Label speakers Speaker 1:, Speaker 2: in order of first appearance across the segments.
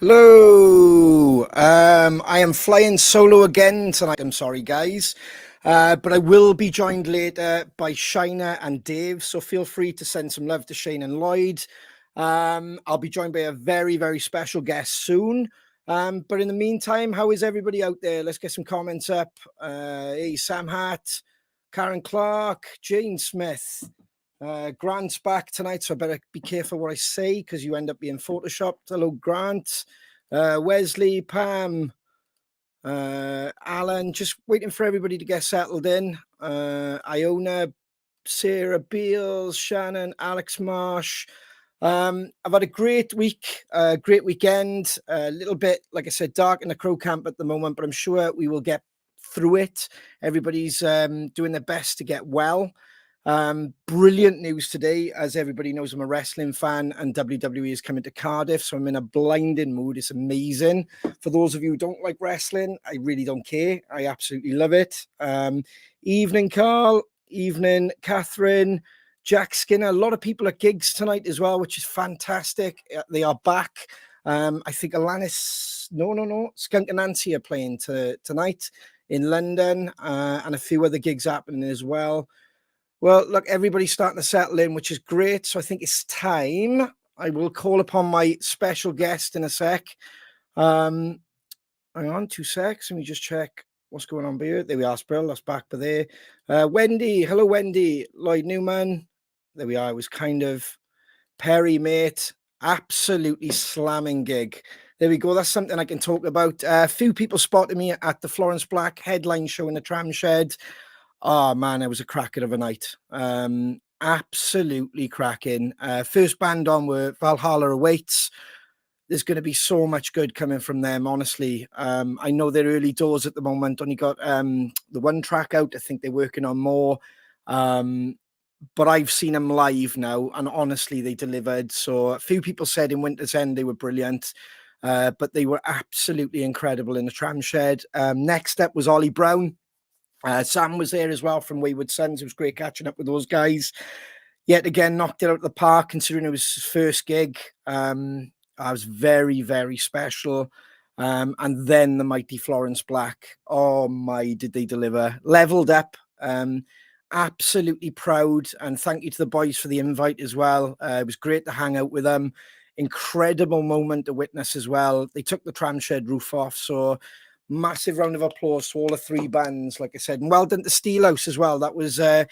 Speaker 1: Hello. I am flying solo again tonight. I'm sorry, guys. But I will be joined later by Shiner and Dave. So feel free to send some love to Shane and Lloyd. I'll be joined by a very, very special guest soon. But in the meantime, how is everybody out there? Let's get some comments up. Hey, Sam Hart, Karen Clark, Jane Smith. Grant's back tonight, so I better be careful what I say because you end up being photoshopped. Hello, Grant. Wesley, Pam, Alan, just waiting for everybody to get settled in. Iona, Sarah Beals, Shannon, Alex Marsh. I've had a great week, great weekend. A little bit, like I said, dark in the Crow camp at the moment, but I'm sure we will get through it. Everybody's doing their best to get well. Brilliant news today. As everybody knows, I'm a wrestling fan and WWE is coming to Cardiff, so I'm in a blinding mood. It's amazing. For those of you who don't like wrestling, I really don't care. I absolutely love it. Evening, Carl. Evening, Catherine. Jack Skinner. A lot of people at gigs tonight as well, which is fantastic. They are back. I think Alanis, Skunk and Nancy are playing tonight in London, and a few other gigs happening as well. Well, look, everybody's starting to settle in, which is great. So I think it's time. I will call upon my special guest in a sec. Hang on, 2 secs. Let me just check what's going on here. There we are, Sprill. That's back by there. Wendy. Hello, Wendy. Lloyd Newman. There we are. It was kind of Perry, mate. Absolutely slamming gig. There we go. That's something I can talk about. A few people spotted me at the Florence Black headline show in the Tram Shed. Oh man, it was a cracker of a night. Absolutely cracking. First band on were Valhalla Awaits. There's going to be so much good coming from them, honestly. I know they're early doors at the moment. Only got the one track out. I think they're working on more. But I've seen them live now, and honestly, they delivered. So a few people said in Winter's End they were brilliant. But they were absolutely incredible in the Tram Shed. Next up was Ollie Brown. Sam was there as well from Wayward Sons. It was great catching up with those guys. Yet again, knocked it out of the park considering it was his first gig. I was very, very special. And then the mighty Florence Black. Oh my, did they deliver? Leveled up. Absolutely proud. And thank you to the boys for the invite as well. It was great to hang out with them. Incredible moment to witness as well. They took the Tram Shed roof off. So massive round of applause to all the three bands, like I said, and well done to Steelhouse as well. That was a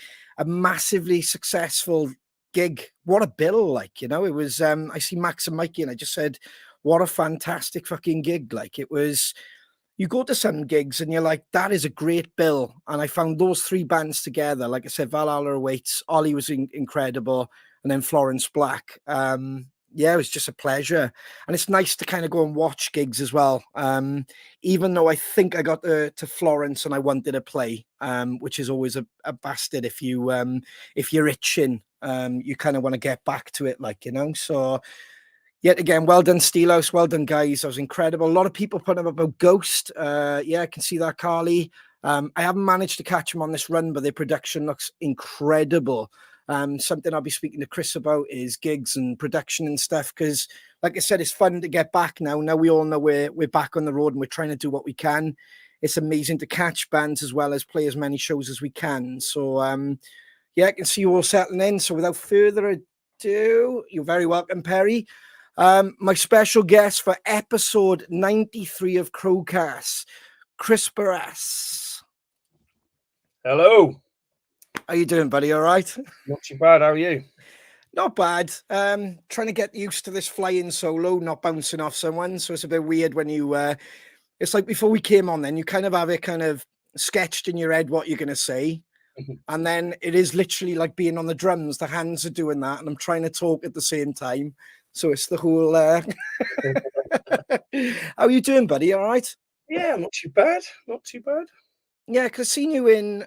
Speaker 1: massively successful gig. What a bill, like, you know, it was, I see Max and Mikey and I just said, what a fantastic fucking gig. Like it was, you go to some gigs and you're like, that is a great bill. And I found those three bands together. Like I said, Valhalla Awaits, Ollie was incredible. And then Florence Black. Yeah, it was just a pleasure. And it's nice to kind of go and watch gigs as well. Even though I think I got to Florence and I wanted to play, which is always a bastard if you're itching. You kind of want to get back to it, like, you know. So yet again, well done, Steelhouse. Well done, guys. That was incredible. A lot of people putting up about Ghost. Yeah, I can see that, Carly. I haven't managed to catch them on this run, but their production looks incredible. Something I'll be speaking to Kris about is gigs and production and stuff, because like I said, it's fun to get back now. Now we all know we're back on the road and we're trying to do what we can. It's amazing to catch bands as well as play as many shows as we can. So yeah, I can see you all settling in. So without further ado, you're very welcome, Perry. My special guest for episode 93 of Crowcast, Kris Barras.
Speaker 2: Hello.
Speaker 1: How you doing, buddy? All right?
Speaker 2: Not too bad. How are you?
Speaker 1: Not bad. Trying to get used to this flying solo, not bouncing off someone. So it's a bit weird when you, it's like before we came on then, you kind of have it kind of sketched in your head what you're going to say. And then it is literally like being on the drums. The hands are doing that. And I'm trying to talk at the same time. So it's the whole, how are you doing, buddy? All right?
Speaker 2: Yeah, not too bad. Not too bad.
Speaker 1: Yeah, because I seen you in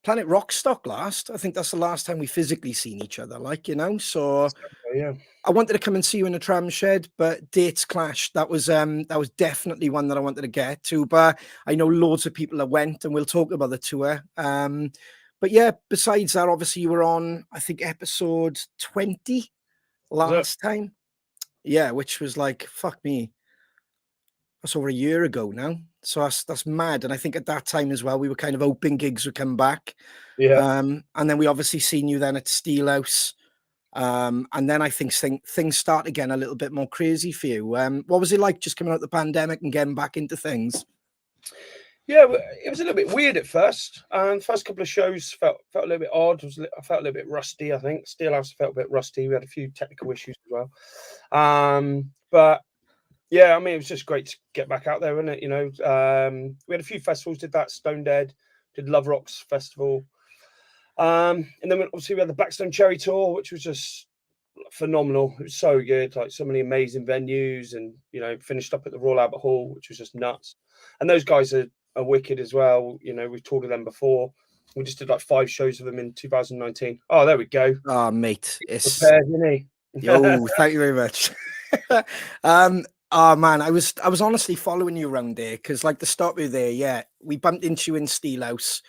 Speaker 1: Planet Rockstock last. I think that's the last time we physically seen each other, like, you know. So
Speaker 2: yeah,
Speaker 1: I wanted to come and see you in the Tram Shed, but dates clashed. That was definitely one that I wanted to get to. But I know loads of people that went, and we'll talk about the tour. But yeah, besides that, obviously you were on, I think, episode 20 last time. Yeah, which was like, fuck me. That's over a year ago now. So that's mad. And I think at that time as well, we were kind of hoping gigs would come back.
Speaker 2: Yeah.
Speaker 1: And then we obviously seen you then at Steelhouse. And then I think things start again a little bit more crazy for you. What was it like just coming out of the pandemic and getting back into things?
Speaker 2: Yeah, it was a little bit weird at first. First couple of shows felt a little bit odd. I felt a little bit rusty. I think Steelhouse felt a bit rusty. We had a few technical issues as well. But yeah, I mean, it was just great to get back out there, wasn't it? You know, we had a few festivals. Did that Stone Dead, did Love Rocks Festival, and then obviously we had the Blackstone Cherry Tour, which was just phenomenal. It was so good, like so many amazing venues, and you know, finished up at the Royal Albert Hall, which was just nuts. And those guys are wicked as well. You know, we've toured with them before. We just did like 5 shows of them in 2019. Oh, there we go.
Speaker 1: Oh, mate, it's
Speaker 2: Prepared, isn't he?
Speaker 1: yo. Thank you very much. Oh man, I was honestly following you around there because like the stop you there, yeah, we bumped into you in Steelhouse.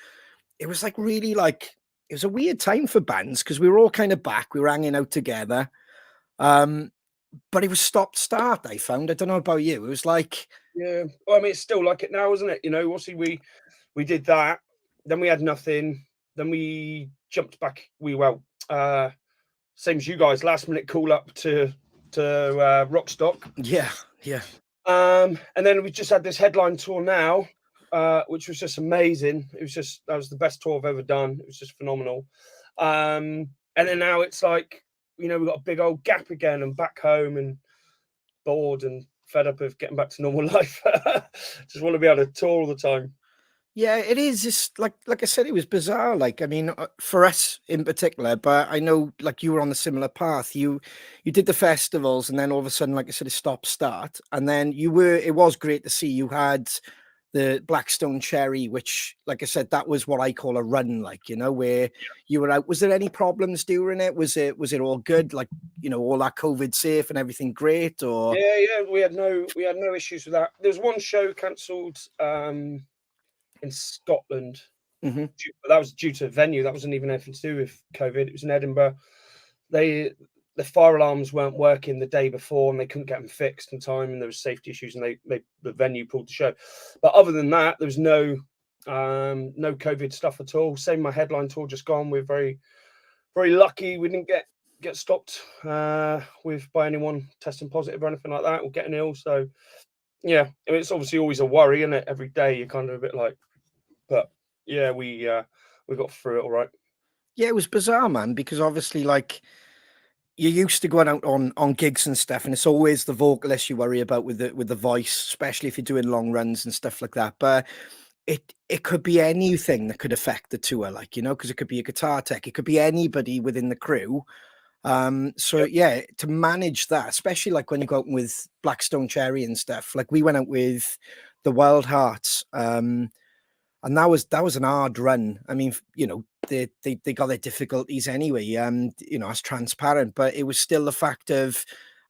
Speaker 1: It was like really like it was a weird time for bands because we were all kind of back, we were hanging out together. Um, but it was stop start. I found. I don't know about you. It was like
Speaker 2: Yeah. Well, I mean, it's still like it now, isn't it? You know, obviously we did that, then we had nothing, then we jumped back. Same as you guys, last minute call up to Rockstock.
Speaker 1: yeah, yeah.
Speaker 2: And then we just had this headline tour now, which was just amazing. That was the best tour I've ever done. It was just phenomenal. And then now it's like, you know, we've got a big old gap again and back home and bored and fed up of getting back to normal life. Just want to be able to tour all the time.
Speaker 1: Yeah, it is. It's like I said, it was bizarre. Like, I mean, for us in particular, but I know like you were on a similar path. You did the festivals, and then all of a sudden, like I said, it stopped start, and then you were. It was great to see you had the Blackstone Cherry, which, like I said, that was what I call a run. Like, you know, where you were out. Was there any problems during it? Was it all good? Like, you know, all that COVID safe and everything great, or
Speaker 2: Yeah, we had no issues with that. There was one show cancelled in Scotland.
Speaker 1: Mhm.
Speaker 2: But that was due to venue. That wasn't even anything to do with COVID. It was in Edinburgh. The fire alarms weren't working the day before, and they couldn't get them fixed in time, and there was safety issues, and the venue pulled the show. But other than that, there was no COVID stuff at all. Same my headline tour just gone. We're very, very lucky. We didn't get stopped with by anyone testing positive or anything like that, or getting ill. So yeah, I mean, it's obviously always a worry, isn't it? Every day you're kind of a bit like, but yeah, we got through it all right.
Speaker 1: Yeah, it was bizarre, man, because obviously, like, you're used to going out on gigs and stuff, and it's always the vocalist you worry about with the voice, especially if you're doing long runs and stuff like that. But it could be anything that could affect the tour, like, you know, because it could be a guitar tech, it could be anybody within the crew. So
Speaker 2: Yeah,
Speaker 1: yeah, to manage that, especially like when you go out with Blackstone Cherry and stuff, like we went out with the Wild Hearts. And that was an hard run. I mean, you know, they got their difficulties anyway. You know, as transparent, but it was still the fact of,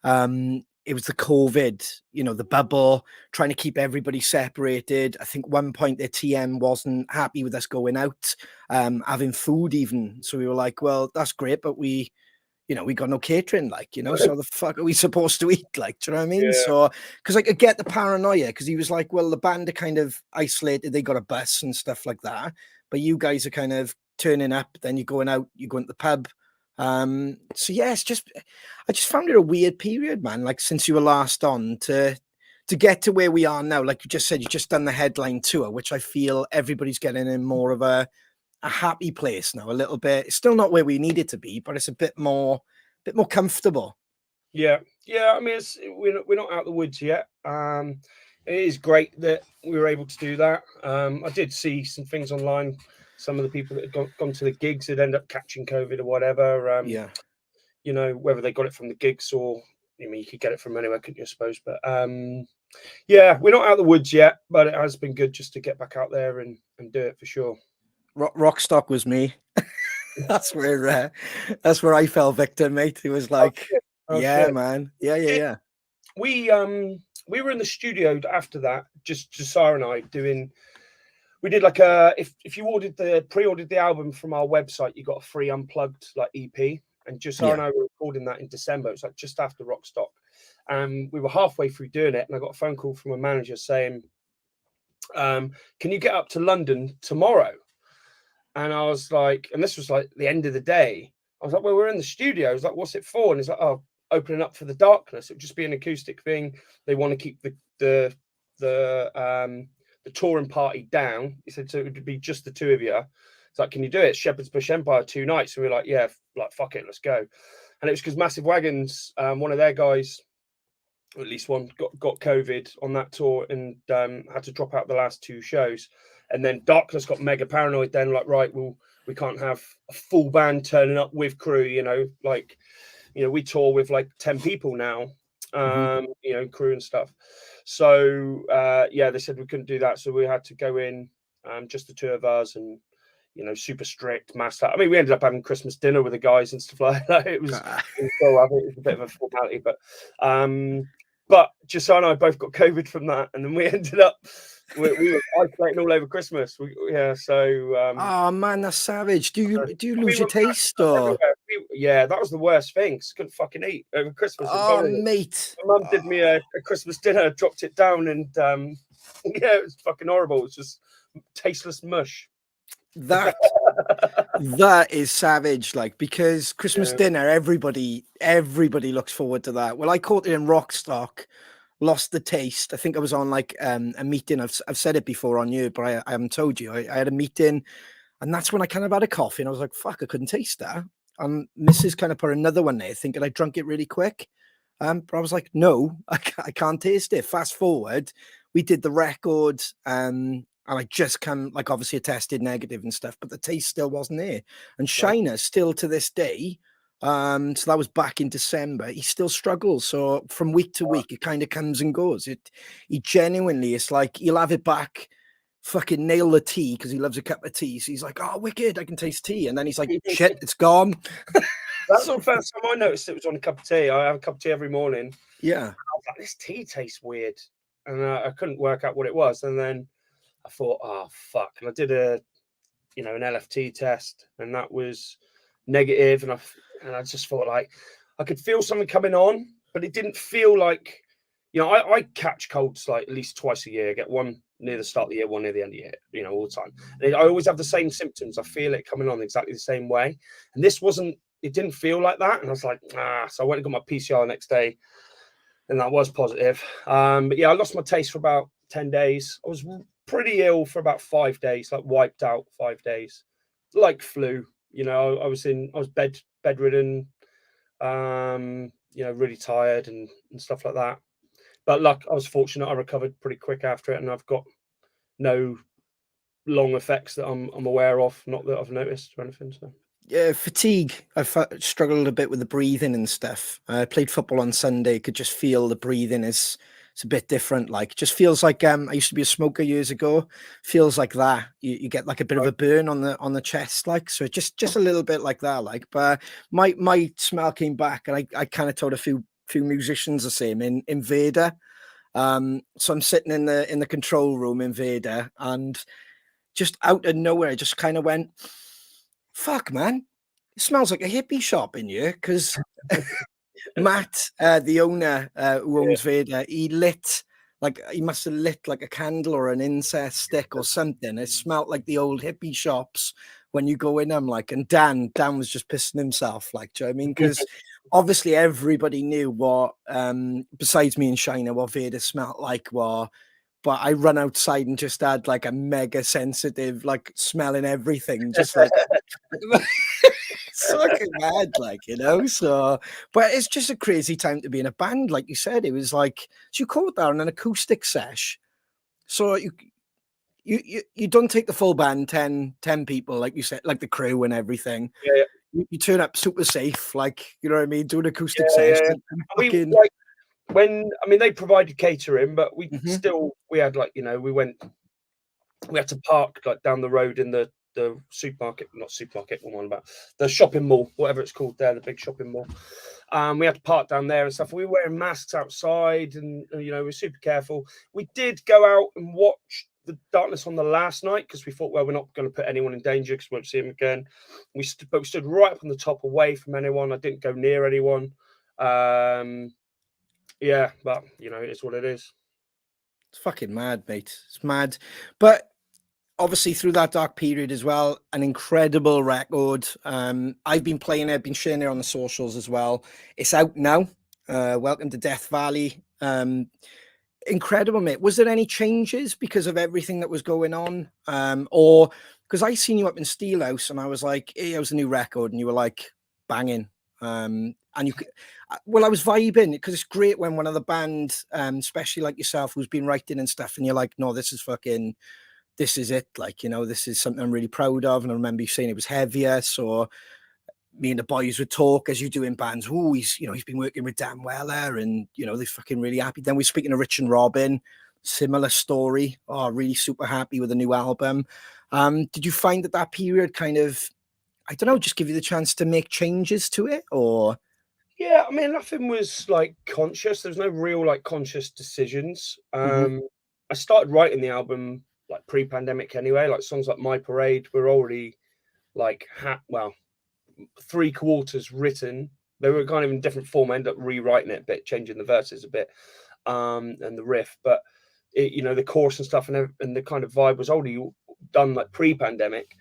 Speaker 1: it was the COVID, you know, the bubble, trying to keep everybody separated. I think one point their TM wasn't happy with us going out, having food even. So we were like, well, that's great, but we got no catering, like, you know, so the fuck are we supposed to eat? Like, do you know what I mean?
Speaker 2: yeah,
Speaker 1: So, because I could get the paranoia, because he was like, well, the band are kind of isolated, they got a bus and stuff like that, but you guys are kind of turning up, then you're going out, you go into the pub. So yeah, I just found it a weird period, man, like since you were last on to get to where we are now. Like you just said, you just done the headline tour, which I feel everybody's getting in more of a happy place now, a little bit. It's still not where we need it to be, but it's a bit more comfortable.
Speaker 2: yeah. I mean, we're not out of the woods yet. It is great that we were able to do that. I did see some things online. Some of the people that had gone to the gigs had ended up catching COVID or whatever.
Speaker 1: Yeah.
Speaker 2: You know, whether they got it from the gigs or, I mean, you could get it from anywhere, couldn't you, I suppose? But yeah, we're not out of the woods yet, but it has been good just to get back out there and do it for sure.
Speaker 1: Rockstock was me. that's where I fell victim, mate. It was like,
Speaker 2: Oh,
Speaker 1: yeah,
Speaker 2: shit.
Speaker 1: man. Yeah.
Speaker 2: We were in the studio after that, just Josiah and I doing. We did like if you pre-ordered the album from our website, you got a free unplugged like EP. And Josiah
Speaker 1: Yeah.
Speaker 2: and I were recording that in December. It was like just after Rockstock, And we were halfway through doing it, and I got a phone call from a manager saying, "Can you get up to London tomorrow?" And I was like, and this was like the end of the day. I was like, "Well, we're in the studio." I was like, "What's it for?" And he's like, "Oh, opening up for The Darkness. It would just be an acoustic thing. They want to keep the touring party down." He said, "So it would be just the two of you." It's like, "Can you do it? Shepherd's Bush Empire 2 nights." And we were like, "Yeah, like fuck it, let's go." And it was because Massive Wagons, one of their guys, or at least one, got COVID on that tour and had to drop out the last 2 shows. And then Darkness got mega paranoid then, like, right, well, we can't have a full band turning up with crew, like, we tour with like 10 people now, crew and stuff. So, they said we couldn't do that. So we had to go in, just the 2 of us, and, super strict, masked up. I mean, we ended up having Christmas dinner with the guys and stuff like that. It was cool. I think it was a bit of a formality, but Josiah and I both got COVID from that, and then we ended up we were isolating all over Christmas.
Speaker 1: Oh man, that's savage. Do you lose your taste or?
Speaker 2: That was the worst thing. Couldn't fucking eat over Christmas.
Speaker 1: Oh mate,
Speaker 2: my mum did me a Christmas dinner, dropped it down, and it was fucking horrible. It was just tasteless mush.
Speaker 1: That is savage, like, because Christmas dinner, everybody looks forward to that. Well, I caught it in Rockstock, lost the taste. I think I was on like a meeting. I've said it before on you, but I haven't told you. I had a meeting, and that's when I kind of had a coffee, and I was like, fuck, I couldn't taste that. And Mrs. kind of put another one there, thinking I drunk it really quick. But I was like, no, I can't taste it. Fast forward, we did the record, and I just come, like, obviously I tested negative and stuff, but the taste still wasn't there. And Shiner still to this day, so that was back in December, he still struggles. So from week to week, it kind of comes and goes. He genuinely, it's like he'll have it back, fucking nail the tea because he loves a cup of tea. So he's like, "Oh, wicked, I can taste tea." And then he's like, "Shit, it's gone."
Speaker 2: That's the first time I noticed it was on a cup of tea. I have a cup of tea every morning.
Speaker 1: Yeah.
Speaker 2: I was like, this tea tastes weird. And I couldn't work out what it was. And then I thought, oh, fuck. And I did an LFT test, and that was negative. And I just thought, like, I could feel something coming on, but it didn't feel like, I catch colds like at least twice a year. I get one near the start of the year, one near the end of the year, all the time. And I always have the same symptoms. I feel it coming on exactly the same way. And it didn't feel like that. And I was like, so I went and got my PCR the next day, and that was positive. But yeah, I lost my taste for about 10 days. I was pretty ill for about 5 days, like wiped out 5 days, like flu. I was bedridden, really tired and stuff like that. But I was fortunate. I recovered pretty quick after it, and I've got no long effects that I'm aware of, not that I've noticed or anything. So.
Speaker 1: Yeah, fatigue. I've struggled a bit with the breathing and stuff. I played football on Sunday. Could just feel the breathing it's a bit different. Like, it just feels like I used to be a smoker years ago. Feels like that. You get like a bit of a burn on the chest, like, so just a little bit like that. Like, but my smell came back, and I kind of told a few musicians the same in Vader. So I'm sitting in the control room in Vader, and just out of nowhere, I just kind of went, "Fuck, man, it smells like a hippie shop in here." Because Matt, the owner who owns Vader, he must have lit like a candle or an incense stick or something. It smelled like the old hippie shops when you go in them. Like, and Dan was just pissing himself. Like, do you know what I mean? Because obviously everybody knew what, besides me and Shiner, what Vader smelled like. But I run outside and just had like a mega sensitive, like, smelling everything, just like it's fucking mad, like, So, but it's just a crazy time to be in a band, like you said. It was like, so you caught that on an acoustic sesh. So you don't take the full band, 10 people, like you said, like the crew and everything.
Speaker 2: Yeah.
Speaker 1: You turn up super safe, like, you know what I mean, do an acoustic sesh.
Speaker 2: Fucking... they provided catering, but we had like, we had to park like down the road in the supermarket, not supermarket, one about the shopping mall, whatever it's called there, the big shopping mall. We had to park down there and stuff. We were wearing masks outside, and we were super careful. We did go out and watch the Darkness on the last night because we thought, well, we're not going to put anyone in danger because we won't see him again. But we stood right up on the top, away from anyone. I didn't go near anyone. Yeah, but you know, it's what it is.
Speaker 1: It's fucking mad, mate. It's mad. But obviously through that dark period as well, an incredible record. I've been playing it, been sharing it on the socials as well. It's out now. Welcome to Death Valley. Incredible, mate. Was there any changes because of everything that was going on? Or because I seen you up in Steelhouse and I was like, hey, how's the new record? And you were like, banging. And you could, well, I was vibing because it's great when one of the band, especially like yourself, who's been writing and stuff, and you're like, no, this is fucking, this is it. Like, you know, this is something I'm really proud of. And I remember you saying it was heavier. So me and the boys would talk as you do in bands. Oh, he's, you know, he's been working with Dan Weller and, you know, they're fucking really happy. Then we're speaking to Rich and Robin, similar story. Oh, really super happy with the new album. Did you find that that period kind of, I don't know, just give you the chance to make changes to it or?
Speaker 2: Yeah, I mean, nothing was like conscious. There's no real like conscious decisions. I started writing the album like pre-pandemic anyway. Like songs like My Parade were already like well, 3/4 written. They were kind of in different form. I ended up rewriting it a bit, changing the verses a bit, and the riff. But it, you know, the chorus and stuff and the kind of vibe was already done like pre-pandemic.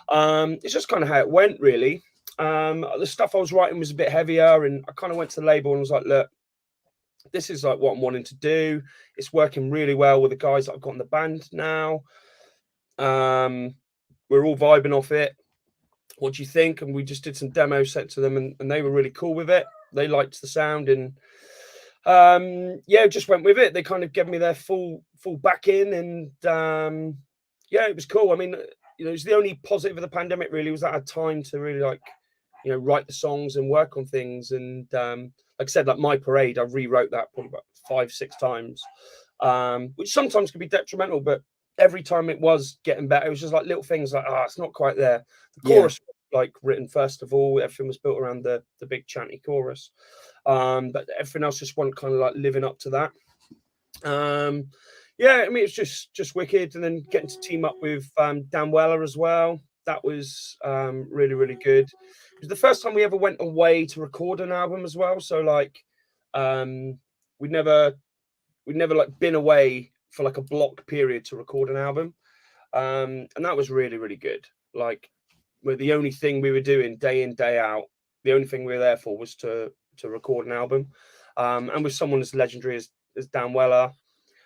Speaker 2: It's just kind of how it went, really. The stuff I was writing was a bit heavier, and I kind of went to the label and was like, look, this is like what I'm wanting to do. It's working really well with the guys that I've got in the band now. We're all vibing off it. What do you think? And we just did some demos sent to them, and they were really cool with it. They liked the sound, and yeah, just went with it. They kind of gave me their full back in, and yeah, it was cool. I mean, you know, it's the only positive of the pandemic really was that I had time to really like, you know, write the songs and work on things. And like I said, like My Parade, I rewrote that probably about 5-6 times, which sometimes can be detrimental, but every time it was getting better. It was just like little things like, it's not quite there. The chorus was like written first of all. Everything was built around the big chanty chorus, but everything else just wasn't kind of like living up to that. Yeah, I mean, it's just wicked. And then getting to team up with Dan Weller as well. That was really, really good. It was the first time we ever went away to record an album as well. So like, we'd never like been away for like a block period to record an album. And that was really, really good. Like, where the only thing we were doing day in, day out, the only thing we were there for was to record an album. And with someone as legendary as Dan Weller,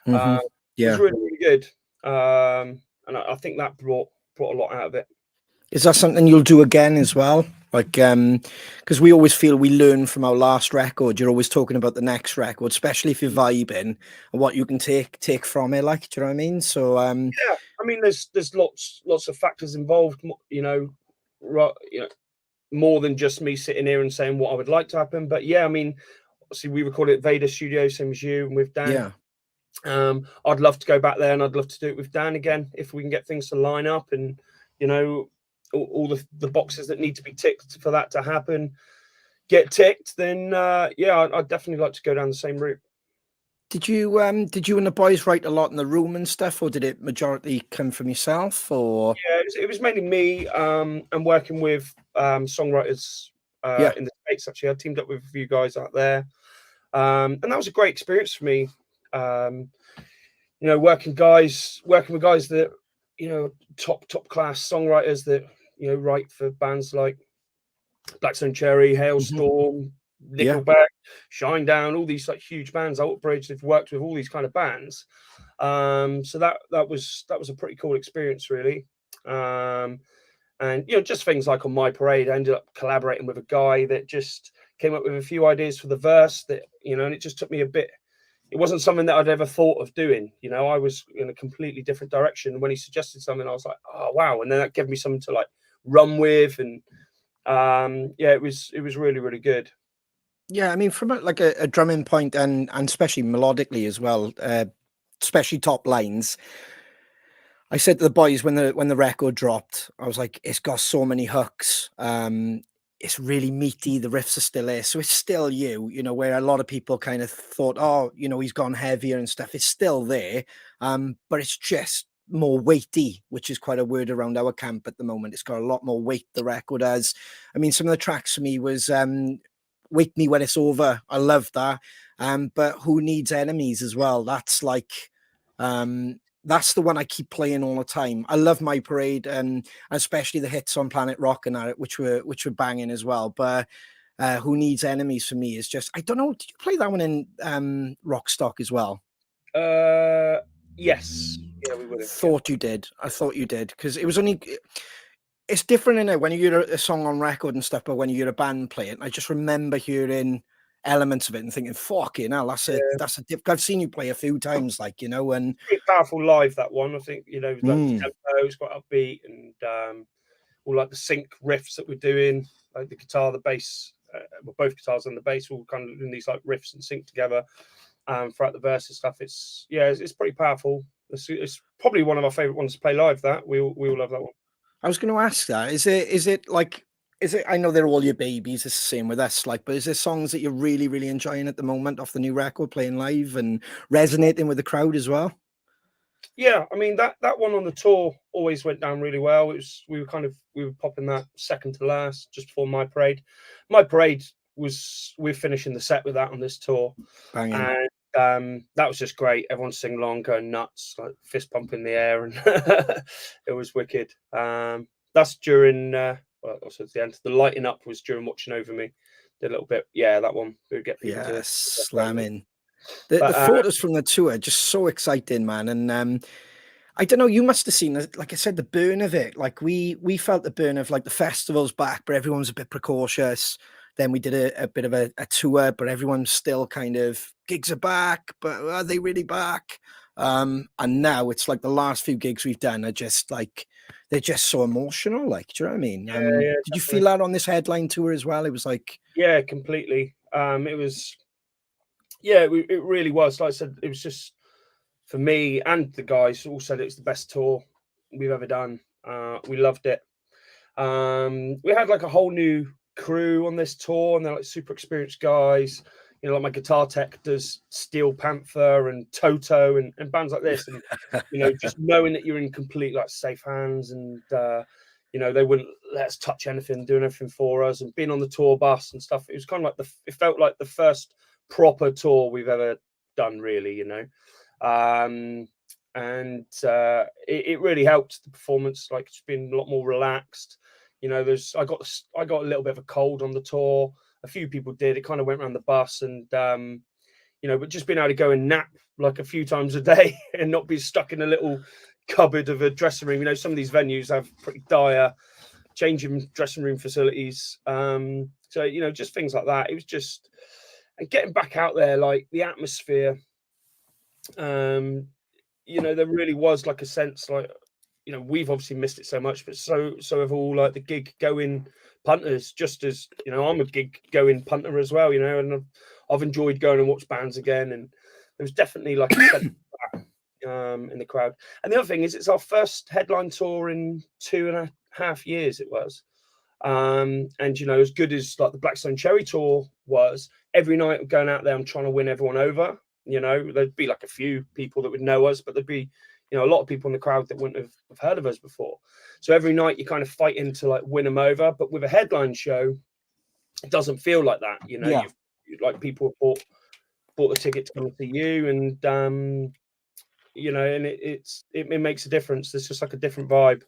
Speaker 2: it was really, really good. And I think that brought a lot out of it.
Speaker 1: Is that something you'll do again as well? Like, because we always feel we learn from our last record. You're always talking about the next record, especially if you're vibing and what you can take from it. Like, do you know what I mean? So,
Speaker 2: yeah, I mean, there's lots of factors involved. You know, more than just me sitting here and saying what I would like to happen. But yeah, I mean, obviously we recorded at Vader Studio, same as you, and with Dan.
Speaker 1: yeah.
Speaker 2: I'd love to go back there, and I'd love to do it with Dan again if we can get things to line up, and you know, all the boxes that need to be ticked for that to happen get ticked. Then yeah, I'd definitely like to go down the same route.
Speaker 1: Did you and the boys write a lot in the room and stuff, or did it majority come from yourself? Or
Speaker 2: yeah, it was mainly me and working with songwriters in the States. Actually, I teamed up with a few guys out there, and that was a great experience for me. You know, working with guys that, you know, top class songwriters that, you know, write for bands like Blackstone Cherry, Hailstorm, Nickelback, Shinedown, all these like huge bands. Outbridge, they've worked with all these kind of bands. So that was a pretty cool experience, really. And you know, just things like on My Parade, I ended up collaborating with a guy that just came up with a few ideas for the verse that, you know, and it just took me a bit. It wasn't something that I'd ever thought of doing. You know, I was in a completely different direction. When he suggested something, I was like, oh wow. And then that gave me something to like run with. And yeah, it was really, really good.
Speaker 1: yeah, I mean, from a drumming point and especially melodically as well, especially top lines. I said to the boys when the record dropped, I was like, it's got so many hooks. It's really meaty. The riffs are still there, so it's still you know, where a lot of people kind of thought, oh, you know, he's gone heavier and stuff. It's still there, but it's just more weighty, which is quite a word around our camp at the moment. It's got a lot more weight. The record has. I mean, some of the tracks for me was Wake Me When It's Over. I love that. But Who Needs Enemies as well. That's like, that's the one I keep playing all the time. I love My Parade, and especially the hits on Planet Rock and that, which were banging as well. But Who Needs Enemies for me is just, I don't know. Did you play that one in Rockstock as well?
Speaker 2: Yes. Yeah, we would have.
Speaker 1: Thought you did. I thought you did, because it was only. It's different in it when you hear a song on record and stuff, but when you hear a band play it, I just remember hearing elements of it and thinking, "Fucking hell, that's a I've seen you play a few times, like, you know." And
Speaker 2: pretty powerful live, that one. I think, you know, like the tempo is quite upbeat, and all like the sync riffs that we're doing, like the guitar, the bass, well, both guitars and the bass all kind of doing these like riffs and sync together throughout the verse and stuff. It's pretty powerful. It's probably one of our favorite ones to play live. That we all love that one.
Speaker 1: I was going to ask that. Is it like, I know they're all your babies. It's the same with us, like, but is there songs that you're really, really enjoying at the moment off the new record, playing live and resonating with the crowd as well?
Speaker 2: Yeah, I mean that one on the tour always went down really well. We were popping that second to last just before My Parade. My Parade we're finishing the set with that on this tour.
Speaker 1: Banging.
Speaker 2: And that was just great. Everyone singing along, going nuts, like fist pump in the air, and it was wicked. That's during also at the end. The lighting up was during Watching Over Me. Did a little bit, that one. We get people to
Speaker 1: slamming. The photos from the tour are just so exciting, man. And I don't know, you must have seen, like I said, the burn of it. Like we felt the burn of like the festival's back, but everyone was a bit precautious. Then we did a bit of a tour, but everyone's still kind of, gigs are back, but are they really back? And now it's like the last few gigs we've done are just like, they're just so emotional. Like, do you know what I mean? Did you feel that on this headline tour as well? It was like,
Speaker 2: yeah, completely. It was, it really was. Like I said, it was just, for me and the guys all said it's the best tour we've ever done. We loved it. We had like a whole new crew on this tour, and they're like super experienced guys. You know, like my guitar tech does Steel Panther and Toto and bands like this. And, you know, just knowing that you're in complete like safe hands, and, you know, they wouldn't let us touch anything, doing everything for us, and being on the tour bus and stuff. It was kind of like it felt like the first proper tour we've ever done, really, you know. It really helped the performance, like it's been a lot more relaxed. You know, I got a little bit of a cold on the tour. A few people did. It kind of went around the bus, and you know, but just being able to go and nap like a few times a day and not be stuck in a little cupboard of a dressing room. You know, some of these venues have pretty dire changing dressing room facilities. So, you know, just things like that. It was just, and getting back out there, like the atmosphere. You know, there really was like a sense, like, you know, we've obviously missed it so much, but so have all like the gig going punters. Just as, you know, I'm a gig going punter as well, you know, and I've enjoyed going and watch bands again. And there was definitely like a sense of that, in the crowd. And the other thing is, it's our first headline tour in 2.5 years. It was, and you know, as good as like the Blackstone Cherry tour was, every night going out there, I'm trying to win everyone over. You know, there'd be like a few people that would know us, but there'd be, you know, a lot of people in the crowd that wouldn't have heard of us before. So every night you kind of fighting to like win them over. But with a headline show, it doesn't feel like that. You know, you've like people bought the ticket to come and see you, and you know, and it makes a difference. There's just like a different vibe.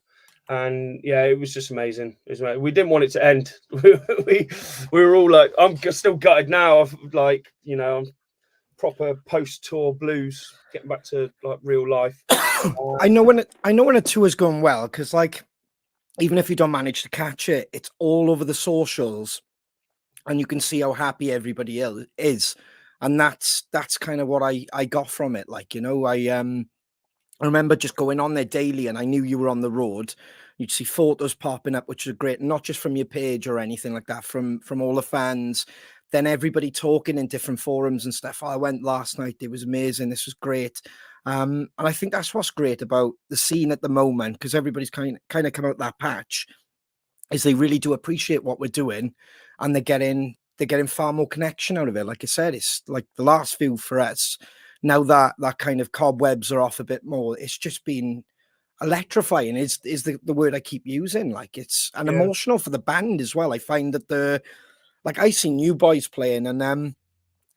Speaker 2: And yeah, it was just amazing. We didn't want it to end. we were all like, I'm still gutted now. I've like, you know, I'm proper post-tour blues, getting back to like real life.
Speaker 1: I know when a tour's going well, because like, even if you don't manage to catch it, it's all over the socials, and you can see how happy everybody else is, and that's kind of what I got from it. Like, you know, I remember just going on there daily, and I knew you were on the road. You'd see photos popping up, which are great, not just from your page or anything like that, from all the fans. Then everybody talking in different forums and stuff. Oh, I went last night. It was amazing. This was great. And I think that's what's great about the scene at the moment, because everybody's kind of come out that patch, is they really do appreciate what we're doing, and they're getting far more connection out of it. Like I said, it's like the last few for us. Now that kind of cobwebs are off a bit more, it's just been electrifying is the word I keep using. Like, it's emotional for the band as well. I find that like I seen you boys playing, and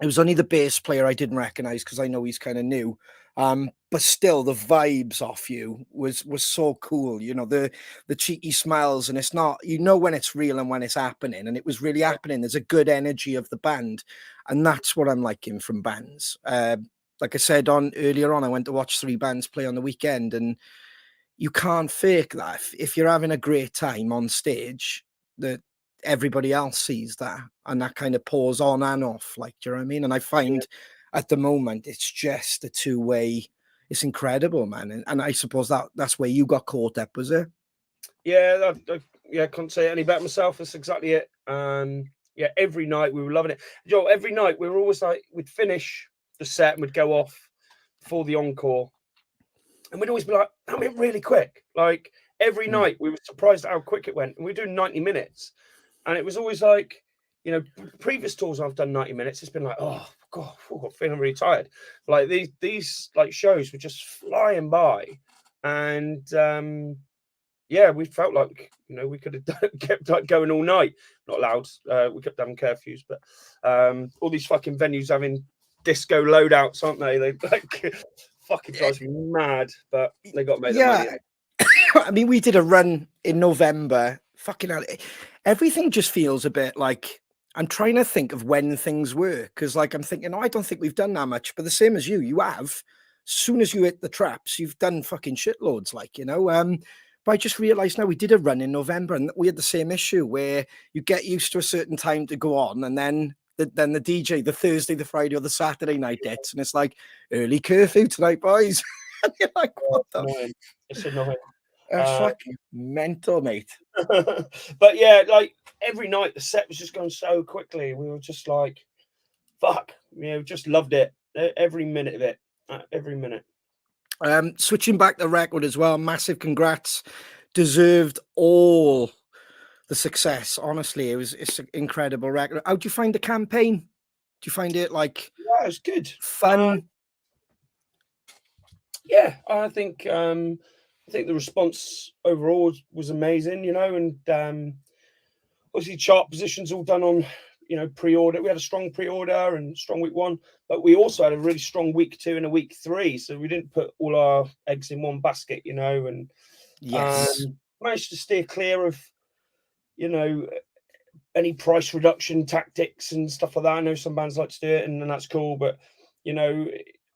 Speaker 1: it was only the bass player I didn't recognize because I know he's kind of new. But still, the vibes off you was so cool. You know, the cheeky smiles, and it's not, you know, when it's real and when it's happening, and it was really happening. There's a good energy of the band, and that's what I'm liking from bands. Like I said on earlier on, I went to watch 3 bands play on the weekend, and you can't fake that. If you're having a great time on stage, that everybody else sees that, and that kind of pours on and off. Like, do you know what I mean? And I find at the moment it's just a two-way. It's incredible, man. And I suppose that's where you got caught up, was it?
Speaker 2: Yeah, I couldn't say it any better myself. That's exactly it. Yeah, every night we were loving it. Joe, every night we were always like, we'd finish the set and we'd go off before the encore, and we'd always be like, that went really quick. Like every night we were surprised at how quick it went. And we were doing 90 minutes, and it was always like, you know, previous tours I've done 90 minutes, it's been like, oh god, I'm feeling really tired. Like these like shows were just flying by, and yeah, we felt like, you know, we could have kept like going all night. Not allowed. We kept having curfews, but all these fucking venues having disco loadouts, aren't they? They like fucking drives me mad, but they got to make the money.
Speaker 1: I mean, we did a run in November. Fucking hell, everything just feels a bit like, I'm trying to think of when things were, because like I'm thinking, oh, I don't think we've done that much, but the same as you have. As soon as you hit the traps, you've done fucking shitloads, like, you know. But I just realised now we did a run in November, and we had the same issue where you get used to a certain time to go on, and then the DJ, the Thursday, the Friday, or the Saturday night hits, and it's like early curfew tonight, boys. And you're like, what the?
Speaker 2: Annoying. It's annoying.
Speaker 1: That's fucking mental, mate.
Speaker 2: But yeah, like every night the set was just going so quickly. We were just like, fuck, you know, just loved it. Every minute of it. Every minute.
Speaker 1: Switching back the record as well, massive congrats. Deserved all the success. Honestly, it's an incredible record. How do you find the campaign? Do you find it like
Speaker 2: Yeah, it's good.
Speaker 1: Fun?
Speaker 2: Yeah, I think the response overall was amazing, you know, and obviously chart positions all done on, you know, pre-order. We had a strong pre-order and strong week 1, but we also had a really strong week 2 and a week 3. So we didn't put all our eggs in one basket, you know, and
Speaker 1: yes,
Speaker 2: managed to steer clear of, you know, any price reduction tactics and stuff like that. I know some bands like to do it, and that's cool, but you know,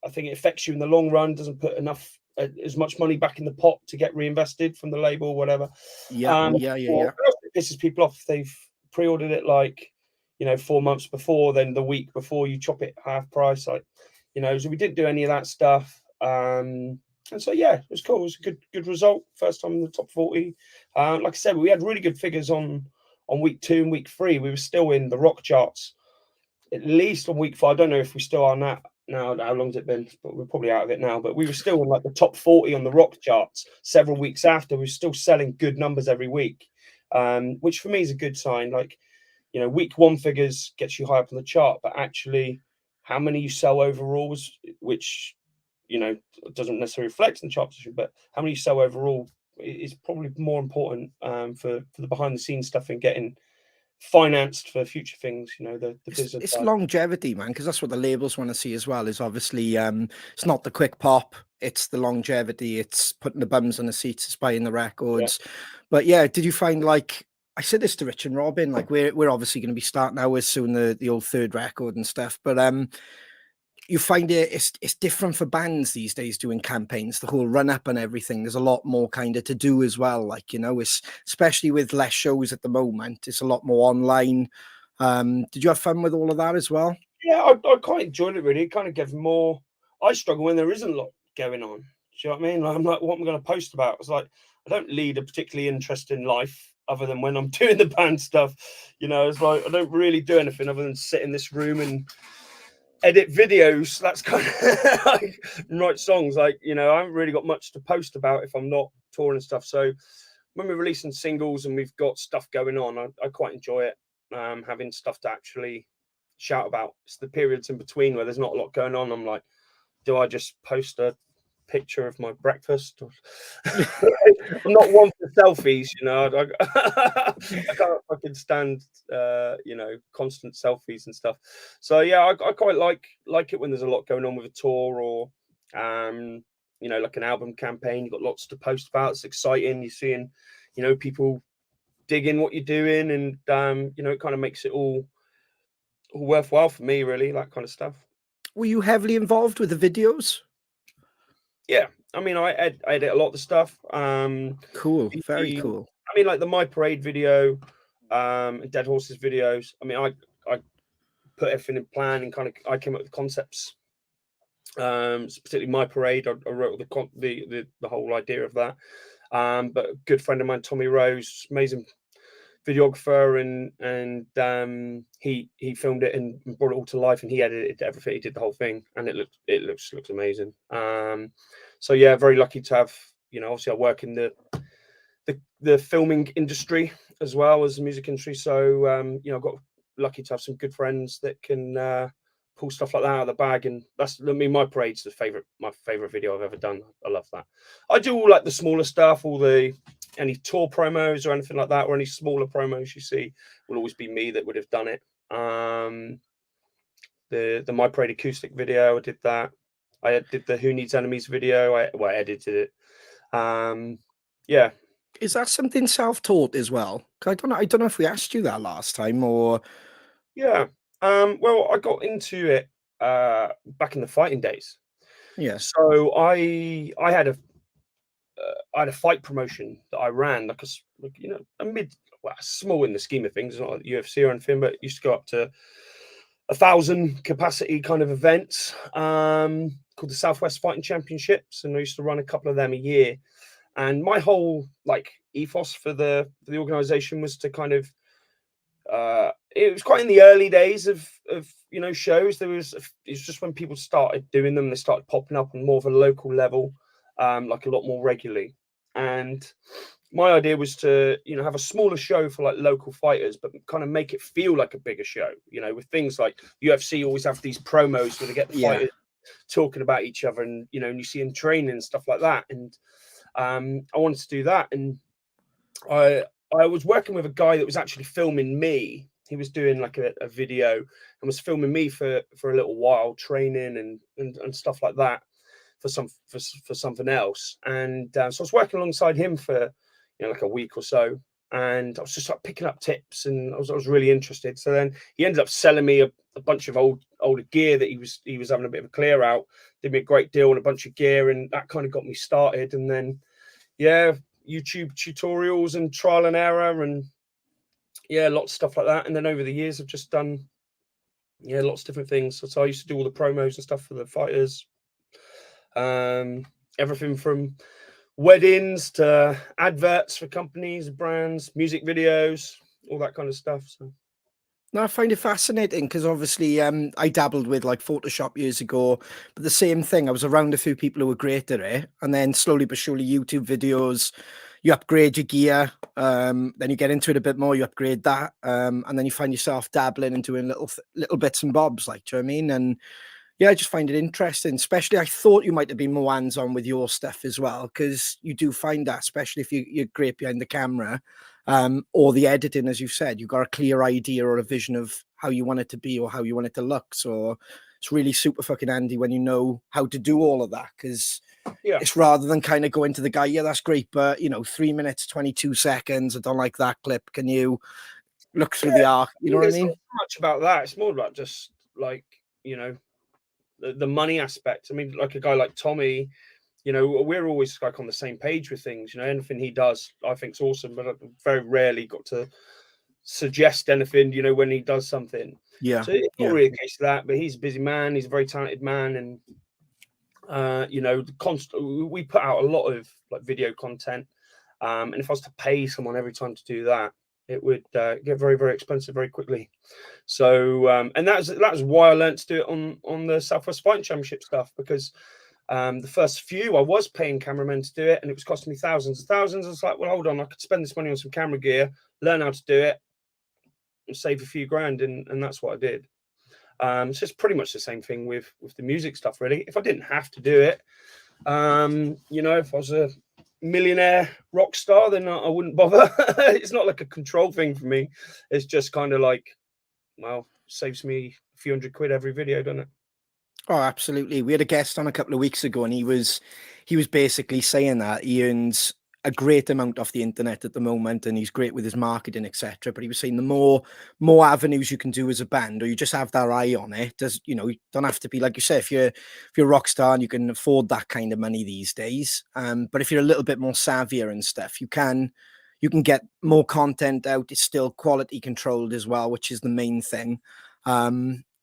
Speaker 2: I think it affects you in the long run. Doesn't put enough as much money back in the pot to get reinvested from the label or whatever.
Speaker 1: yeah.
Speaker 2: It pisses people off if they've pre-ordered it like, you know, 4 months before, then the week before you chop it half price, like, you know. So we didn't do any of that stuff. And so yeah, it was cool. It was a good result. First time in the top 40. Like I said, we had really good figures on week 2 and week 3. We were still in the rock charts, at least on week 4. I don't know if we still are now. How long's it been? But we're probably out of it now. But we were still in like the top 40 on the rock charts several weeks after. We were still selling good numbers every week, which for me is a good sign. Like, you know, week 1 figures gets you high up on the chart, but actually how many you sell overall was, which, you know, doesn't necessarily reflect in the chart position, but how many you sell overall is probably more important for the behind the scenes stuff and getting financed for future things, you know, the business
Speaker 1: it's
Speaker 2: side.
Speaker 1: longevity, man, because that's what the labels want to see as well. Is obviously it's not the quick pop, it's the longevity, it's putting the bums on the seats, it's buying the records. But yeah, did you find, like, I said this to Rich and Robin, like we're obviously going to be starting ours soon, the old 3rd record and stuff, but you find it's different for bands these days doing campaigns, the whole run up and everything. There's a lot more kind of to do as well. Like, you know, it's especially with less shows at the moment, it's a lot more online. Did you have fun with all of that as well?
Speaker 2: Yeah, I quite enjoyed it really. It kind of gives more. I struggle when there isn't a lot going on. Do you know what I mean? Like, I'm like, what am I going to post about? It's like, I don't lead a particularly interesting life other than when I'm doing the band stuff. You know, it's like I don't really do anything other than sit in this room and edit videos. That's kind of like write songs. Like, you know, I haven't really got much to post about if I'm not touring and stuff. So when we're releasing singles and we've got stuff going on, I quite enjoy it. Having stuff to actually shout about. It's the periods in between where there's not a lot going on. I'm like, do I just post a picture of my breakfast. I'm not one for selfies, you know. I can't fucking stand, you know, constant selfies and stuff. So yeah, I quite like it when there's a lot going on with a tour or, you know, like an album campaign. You've got lots to post about. It's exciting. You're seeing, you know, people digging what you're doing, and you know, it kind of makes it all worthwhile for me, really, that kind of stuff.
Speaker 1: Were you heavily involved with the videos?
Speaker 2: Yeah, I mean, I edit a lot of the stuff.
Speaker 1: Cool, very
Speaker 2: I
Speaker 1: cool.
Speaker 2: mean, like the My Parade video, and Dead Horses videos. I mean, I put everything in plan and kind of I came up with concepts. So particularly My Parade, I wrote the whole idea of that. But a good friend of mine, Tommy Rose, amazing videographer, and he filmed it and brought it all to life, and he edited everything. He did the whole thing, and it looks amazing. So yeah, very lucky to have, you know, obviously I work in the filming industry as well as the music industry. So you know, I've got lucky to have some good friends that can pull stuff like that out of the bag, and that's, I mean, My Parade's my favorite video I've ever done. I love that. I do all like the smaller stuff, any tour promos or anything like that, or any smaller promos you see will always be me that would have done it. The My Parade acoustic video, I did that. I did the Who Needs Enemies video. I edited it. Yeah.
Speaker 1: Is that something self-taught as well? 'Cause I don't know if we asked you that last time or.
Speaker 2: Yeah. Well, I got into it back in the fighting days.
Speaker 1: Yeah.
Speaker 2: So I had a fight promotion that I ran, like you know, small in the scheme of things, not like UFC or anything, but it used to go up to 1,000 capacity kind of events, called the Southwest Fighting Championships, and I used to run a couple of them a year. And my whole like ethos for the organization was to kind of, it was quite in the early days of you know, shows. It was just when people started doing them, they started popping up on more of a local level, like a lot more regularly. And my idea was to, you know, have a smaller show for like local fighters, but kind of make it feel like a bigger show. You know, with things like UFC always have these promos where they get the fighters talking about each other, and you know, and you see them training and stuff like that. And I wanted to do that, and I was working with a guy that was actually filming me. He was doing like a video and was filming me for a little while, training and stuff like that for something else. And so I was working alongside him for, you know, like a week or so, and I was just like picking up tips, and I was really interested. So then he ended up selling me a bunch of older gear that he was having a bit of a clear out. Did me a great deal on a bunch of gear, and that kind of got me started. And then yeah, YouTube tutorials and trial and error, and yeah, lots of stuff like that. And then over the years, I've just done, yeah, lots of different things. So I used to do all the promos and stuff for the fighters. Everything from weddings to adverts for companies, brands, music videos, all that kind of stuff. So.
Speaker 1: No, I find it fascinating because obviously I dabbled with like Photoshop years ago, but the same thing. I was around a few people who were great at it, and then slowly but surely YouTube videos, you upgrade your gear, then you get into it a bit more, you upgrade that, and then you find yourself dabbling and doing little bits and bobs, like, do you know what I mean? And yeah, I just find it interesting. Especially, I thought you might have been more hands-on with your stuff as well, because you do find that, especially if you're great behind the camera, or the editing, as you said, you've got a clear idea or a vision of how you want it to be or how you want it to look. So it's really super fucking handy when you know how to do all of that, because
Speaker 2: Yeah,
Speaker 1: it's rather than kind of going to the guy, yeah, that's great, but you know, 3 minutes, 22 seconds, I don't like that clip. Can you look through the arc? You know what I
Speaker 2: it's
Speaker 1: mean?
Speaker 2: not so much about that. It's more about just like, you know, the money aspect. I mean, like a guy like Tommy, you know, we're always like on the same page with things. You know, anything he does, I think's awesome, but I've very rarely got to suggest anything, you know, when he does something.
Speaker 1: Yeah.
Speaker 2: So it's not
Speaker 1: Yeah.
Speaker 2: really a case of that, but he's a busy man. He's a very talented man, and you know, we put out a lot of like video content, and if I was to pay someone every time to do that, it would get very, very expensive very quickly. So and that's why I learned to do it on the Southwest Fighting Championship stuff, because the first few I was paying cameramen to do it, and it was costing me thousands and thousands. I was like, well, hold on, I could spend this money on some camera gear, learn how to do it, and save a few grand, and that's what I did. So it's pretty much the same thing with the music stuff, really. If I didn't have to do it, You know, if I was a millionaire rock star, then I wouldn't bother. It's not like a control thing for me. It's just kind of like, well, saves me a few £100 every video, doesn't it?
Speaker 1: Oh, absolutely. We had a guest on a couple of weeks ago, and he was basically saying that he earns a great amount off the internet at the moment, and he's great with his marketing, etc. But he was saying the more avenues you can do as a band, or you just have that eye on it, does, you know, you don't have to be, like you say, if you're a rock star and you can afford that kind of money these days. But if you're a little bit more savvier and stuff, you can get more content out. It's still quality controlled as well, which is the main thing.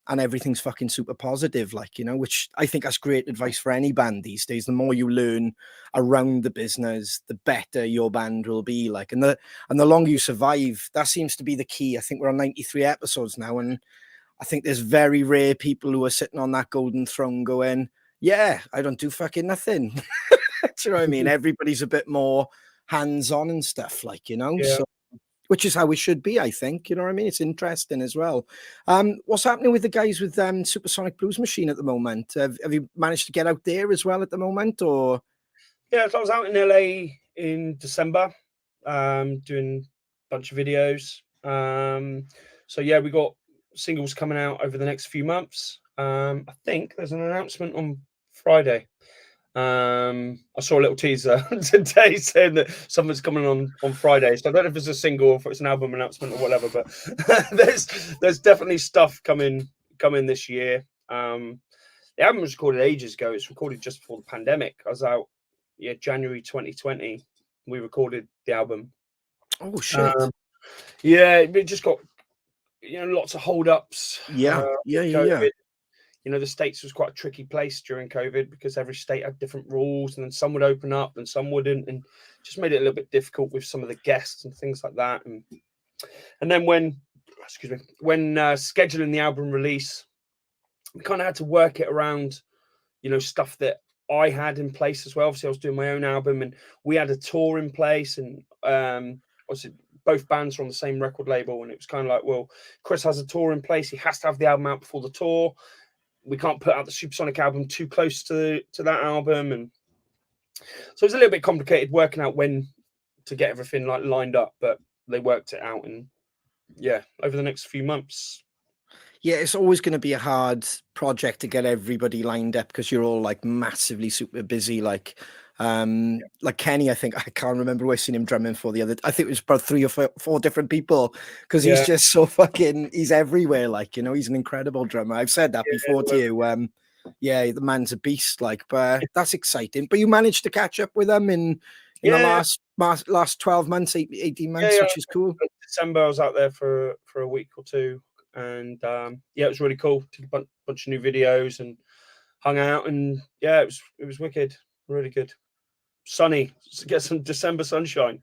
Speaker 1: And everything's fucking super positive, like, you know, which I think that's great advice for any band these days. The more you learn around the business, the better your band will be, like, and the longer you survive. That seems to be the key. I think we're on 93 episodes now, and I think there's very rare people who are sitting on that golden throne going, yeah, I don't do fucking nothing. Do you know what I mean? Everybody's a bit more hands-on and stuff, like, you know.
Speaker 2: Yeah.
Speaker 1: So, which is how we should be, I think. You know what I mean? It's interesting as well. What's happening with the guys with Supersonic Blues Machine at the moment? Have you managed to get out there as well at the moment, or?
Speaker 2: Yeah, so I was out in LA in December, doing a bunch of videos. So yeah, we got singles coming out over the next few months. I think there's an announcement on Friday. I saw a little teaser today saying that something's coming on Friday. So I don't know if it's a single or if it's an album announcement or whatever, but there's definitely stuff coming this year. The album was recorded ages ago. It's recorded just before the pandemic. I was out, January 2020. We recorded the album.
Speaker 1: Oh shit!
Speaker 2: Yeah, it just got lots of hold-ups.
Speaker 1: Yeah.
Speaker 2: The States was quite a tricky place during COVID because every state had different rules, and then some would open up and some wouldn't, and just made it a little bit difficult with some of the guests and things like that. And then when scheduling the album release, we kind of had to work it around, stuff that I had in place as well. Obviously, I was doing my own album, and we had a tour in place, and obviously both bands are on the same record label, and it was kind of like, well, Kris has a tour in place. He has to have the album out before the tour. We can't put out the Supersonic album too close to that album, and so it was a little bit complicated working out when to get everything like lined up, but they worked it out, and over the next few months.
Speaker 1: Yeah, it's always going to be a hard project to get everybody lined up because you're all like massively super busy. Like Kenny, I think, I can't remember who I seen him drumming for the other. I think it was about 3 or 4 different people because he's just so fucking. He's everywhere. Like, he's an incredible drummer. I've said that before to you. The man's a beast. Like, but that's exciting. But you managed to catch up with him in the last 12 months, 18 months, which is cool.
Speaker 2: In December, I was out there for a week or two. And it was really cool. Took a bunch of new videos and hung out, and it was wicked, really good. Sunny, get some December sunshine.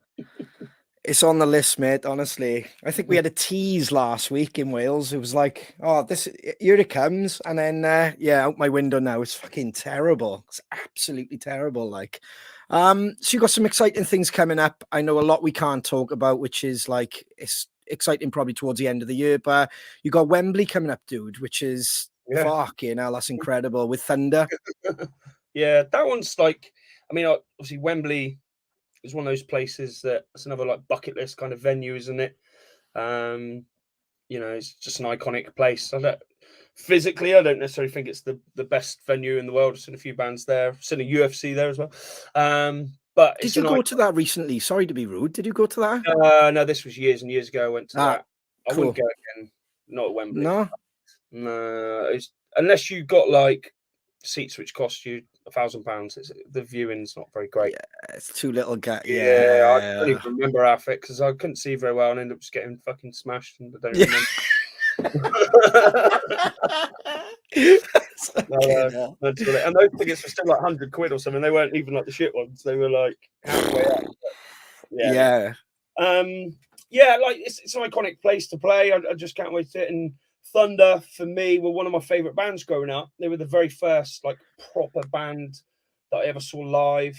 Speaker 1: It's on the list, mate. Honestly, I think we had a tease last week in Wales. It was like, oh, here it comes, and then out my window now. It's fucking terrible. It's absolutely terrible. Like, so you got some exciting things coming up. I know a lot we can't talk about, which is like it's exciting probably towards the end of the year, but you got Wembley coming up, dude, which is fucking hell, that's incredible with Thunder.
Speaker 2: That one's like, I mean, obviously Wembley is one of those places that's another like bucket list kind of venue, isn't it? It's just an iconic place. I don't necessarily think it's the best venue in the world. I've seen a few bands there. I've seen a UFC there as well. But
Speaker 1: did you go to that recently? Sorry to be rude. Did you go to
Speaker 2: that? No, this was years and years ago. I went to that. I wouldn't go again. Not at Wembley. No. Unless you got like seats which cost you £1,000. The viewing's not very great.
Speaker 1: Yeah, it's too little.
Speaker 2: I don't even remember our fit because I couldn't see very well and ended up just getting fucking smashed. And I don't remember. And those tickets were still like £100 or something. They weren't even like the shit ones. They were like halfway up. Like it's an iconic place to play. I just can't wait to it. And Thunder for me were one of my favorite bands growing up. They were the very first like proper band that I ever saw live.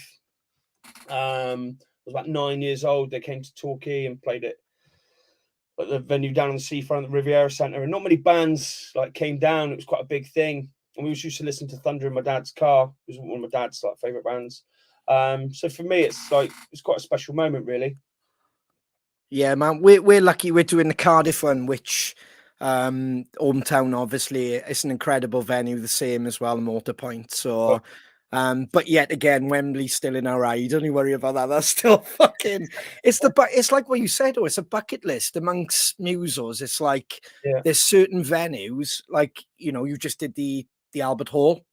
Speaker 2: I was about 9 years old. They came to Torquay and played it at the venue down on the seafront, the Riviera Centre, and not many bands like came down. It was quite a big thing. and we used to listen to Thunder in my dad's car. It was one of my dad's like favorite bands. So for me, it's quite a special moment, really.
Speaker 1: Yeah, man, we're lucky we're doing the Cardiff one, which hometown obviously it's an incredible venue, the same as well, Motorpoint. So but yet again, Wembley's still in our eye. Don't you worry about that. That's still fucking it's like what you said, it's a bucket list amongst musos. It's like there's certain venues, like you just did the Albert Hall.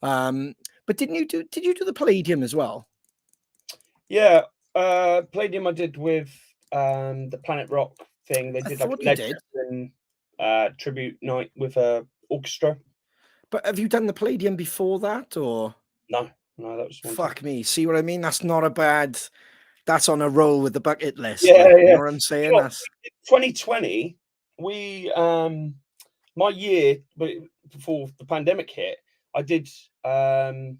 Speaker 1: But did you do the Palladium as well?
Speaker 2: Yeah, Palladium I did with the Planet Rock thing. They did like a Led Zeppelin tribute night with a orchestra.
Speaker 1: But have you done the Palladium before that, or
Speaker 2: no? That was
Speaker 1: fuck me. See what I mean? That's not a bad. That's on a roll with the bucket list.
Speaker 2: Yeah,
Speaker 1: like, you know what I'm saying?
Speaker 2: You know,
Speaker 1: that's
Speaker 2: 2020. We my year, but before the pandemic hit, I did Hammersmith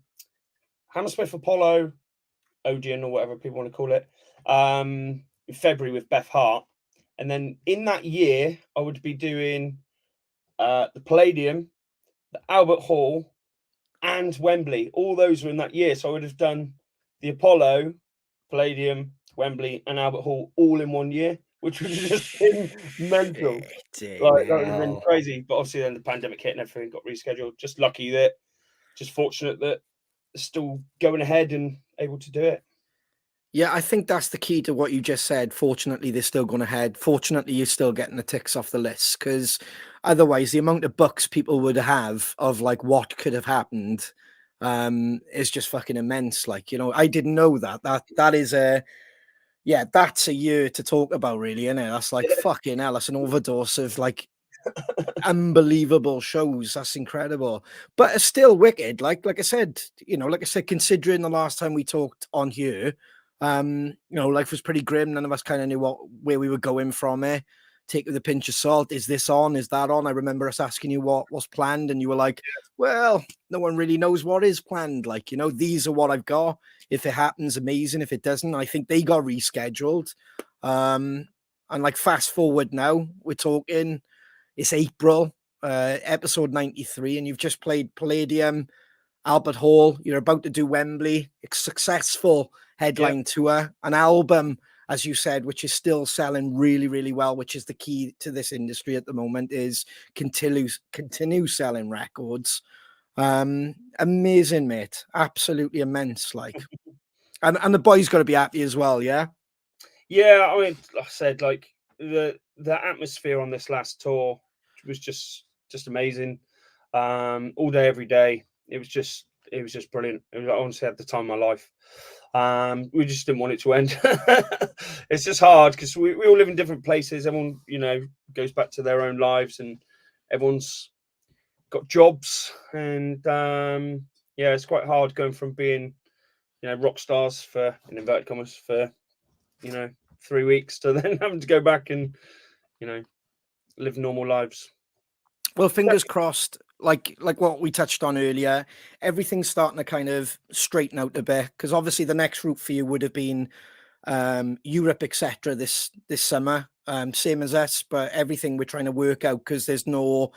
Speaker 2: Apollo, Odeon or whatever people want to call it, in February with Beth Hart, and then in that year I would be doing the Palladium, the Albert Hall, and Wembley. All those were in that year, so I would have done the Apollo, Palladium, Wembley, and Albert Hall all in 1 year, which would have just been mental. Like that would have been crazy. But obviously, then the pandemic hit and everything got rescheduled. Just fortunate that they're still going ahead and able to do it.
Speaker 1: Yeah, I think that's the key to what you just said. Fortunately, they're still going ahead. Fortunately, you're still getting the ticks off the list, because otherwise, the amount of books people would have of like what could have happened is just fucking immense. Like, I didn't know that. That is that's a year to talk about, really, isn't it? That's like fucking hell. That's an overdose of like unbelievable shows. That's incredible, but it's still wicked. Like I said, considering the last time we talked on here. Life was pretty grim. None of us kind of knew where we were going from it. Take it with a pinch of salt. Is this on? Is that on? I remember us asking you what was planned, and you were like, well, no one really knows what is planned. Like, these are what I've got. If it happens, amazing. If it doesn't, I think they got rescheduled. And like fast forward now, we're talking, it's April, episode 93, and you've just played Palladium, Albert Hall. You're about to do Wembley. It's successful headline tour, an album, as you said, which is still selling really, really well, which is the key to this industry at the moment, is continue selling records. Amazing, mate. Absolutely immense. Like, and the boys got to be happy as well. Yeah.
Speaker 2: Yeah. I mean, like I said, like the atmosphere on this last tour was just amazing. All day, every day. It was just brilliant. It was, I honestly had the time of my life. We just didn't want it to end. It's just hard because we all live in different places. Everyone, goes back to their own lives, and everyone's got jobs. And it's quite hard going from being, rock stars for, in inverted commas, for 3 weeks to then having to go back and live normal lives.
Speaker 1: Well, fingers crossed. Like what we touched on earlier, everything's starting to kind of straighten out a bit, because obviously the next route for you would have been Europe, etc. This summer, same as us, but everything we're trying to work out, because there's no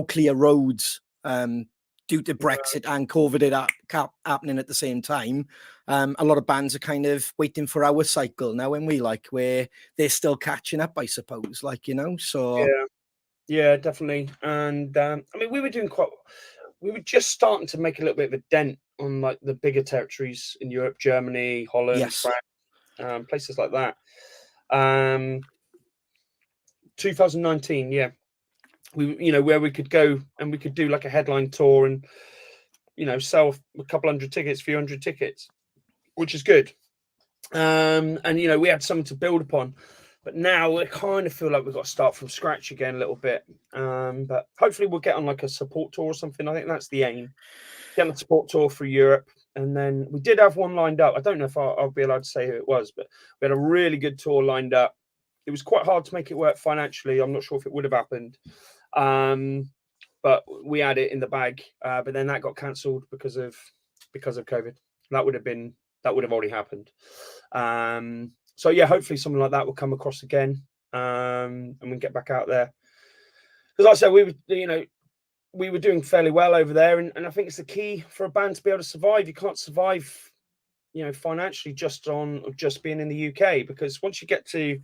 Speaker 1: clear roads due to Brexit and COVID happening at the same time. A lot of bands are kind of waiting for our cycle now, and where they're still catching up, I suppose. So.
Speaker 2: Yeah, definitely. And I mean, we were just starting to make a little bit of a dent on like the bigger territories in Europe, Germany, Holland, France, places like that. 2019, yeah, where we could go and we could do like a headline tour and sell a couple hundred tickets, few hundred tickets, which is good. And we had something to build upon. But now I kind of feel like we've got to start from scratch again a little bit. But hopefully we'll get on like a support tour or something. I think that's the aim. Get on a support tour for Europe. And then we did have one lined up. I don't know if I'll be allowed to say who it was, but we had a really good tour lined up. It was quite hard to make it work financially. I'm not sure if it would have happened. But we had it in the bag. But then that got cancelled because of COVID. That would have already happened. So yeah, hopefully something like that will come across again, and we can get back out there. Because like I said, we were, we were doing fairly well over there, and I think it's the key for a band to be able to survive. You can't survive, financially just being in the UK, because once you get to,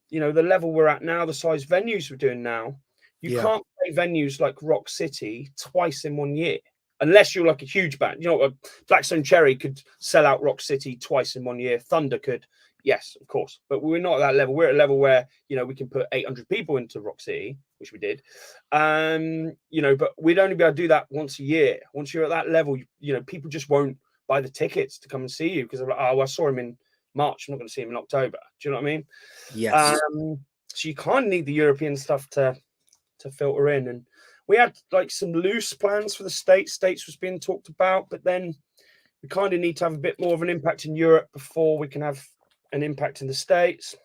Speaker 2: the level we're at now, the size venues we're doing now, you can't play venues like Rock City twice in 1 year. Unless you're like a huge band. Blackstone Cherry could sell out Rock City twice in 1 year. Thunder could, yes, of course. But we're not at that level. We're at a level where, we can put 800 people into Rock City, which we did. But we'd only be able to do that once a year. Once you're at that level, people just won't buy the tickets to come and see you, because they're like, oh, I saw him in March, I'm not going to see him in October. Do you know what I mean?
Speaker 1: Yes.
Speaker 2: So you kind of need the European stuff to filter in. And we had like some loose plans for the States. States was being talked about, but then we kind of need to have a bit more of an impact in Europe before we can have an impact in the States.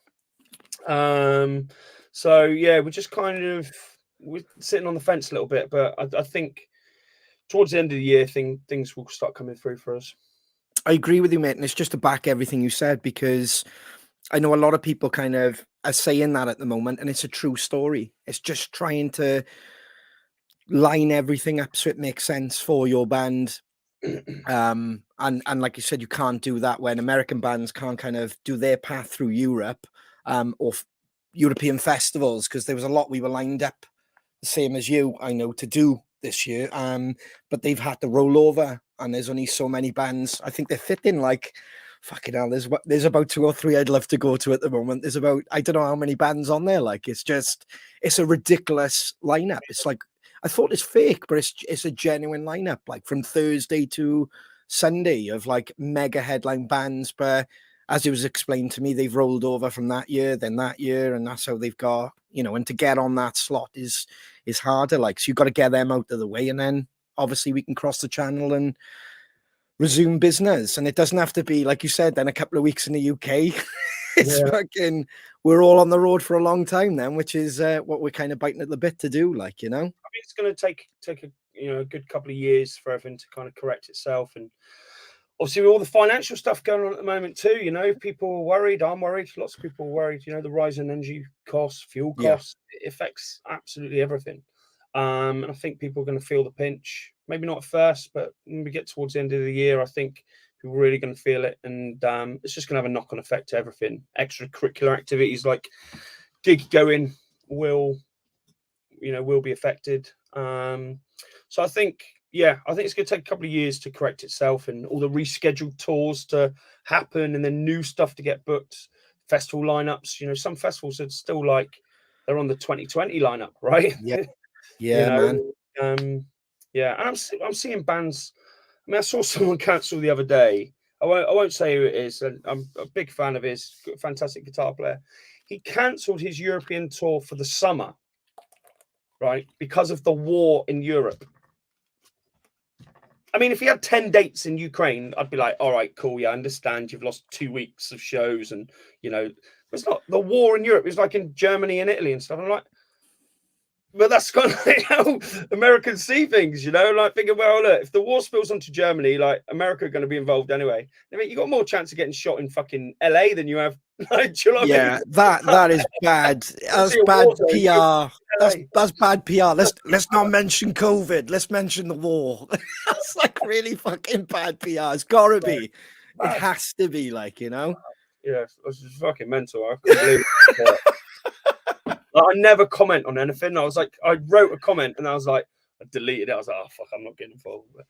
Speaker 2: So yeah, we're just we're sitting on the fence a little bit, but I think towards the end of the year, things will start coming through for us.
Speaker 1: I agree with you, mate, and it's just to back everything you said, because I know a lot of people kind of are saying that at the moment, and it's a true story. It's just trying to line everything up so it makes sense for your band. And like you said, you can't do that when American bands can't kind of do their path through Europe, or European festivals, because there was a lot we were lined up the same as you, I know, to do this year, but they've had to roll over, and there's only so many bands. I think they're fitting like fucking hell. There's about 2 or 3 I'd love to go to at the moment. There's about, I don't know how many bands on there. Like, it's a ridiculous lineup. It's like, I thought it's fake, but it's a genuine lineup, like from Thursday to Sunday, of like mega headline bands. But as it was explained to me, they've rolled over from that year, then that year, and that's how they've got, and to get on that slot is harder. Like, so you've got to get them out of the way, and then obviously we can cross the channel and resume business. And it doesn't have to be, like you said, then a couple of weeks in the UK. It's fucking, we're all on the road for a long time then, which is what we're kind of biting at the bit to do, like,
Speaker 2: I mean, it's going to take a good couple of years for everything to kind of correct itself. And obviously with all the financial stuff going on at the moment too, people are worried. I'm worried. Lots of people are worried. The rise in energy costs, fuel costs, it affects absolutely everything. And I think people are going to feel the pinch. Maybe not at first, but when we get towards the end of the year, I think people are really going to feel it. And it's just going to have a knock-on effect to everything. Extracurricular activities like gig going will be affected. So I think it's going to take a couple of years to correct itself, and all the rescheduled tours to happen, and then new stuff to get booked, festival lineups. Some festivals are still like they're on the 2020 lineup, right?
Speaker 1: Man.
Speaker 2: And I'm seeing bands. I mean, I saw someone cancel the other day. I won't say who it is. And I'm a big fan of his, fantastic guitar player. He cancelled his European tour for the summer, right, because of the war in Europe. I mean, if he had 10 dates in Ukraine, I'd be like, all right, cool. Yeah, I understand you've lost 2 weeks of shows, and it's not the war in Europe. It's like in Germany and Italy and stuff. I'm like, but that's kind of like how Americans see things, like thinking, well, look, if the war spills onto Germany, like America are going to be involved anyway. I mean, you got more chance of getting shot in fucking LA than you have. Like, do you know what I mean?
Speaker 1: That is bad. That's bad PR. That's bad PR. Let's not mention COVID. Let's mention the war. That's like really fucking bad PR. It's gotta be. It has to be, like,
Speaker 2: Yeah, it's just fucking mental. I couldn't believe it. I never comment on anything. I wrote a comment and I was like, I deleted it. I was like, oh fuck, I'm not getting involved. But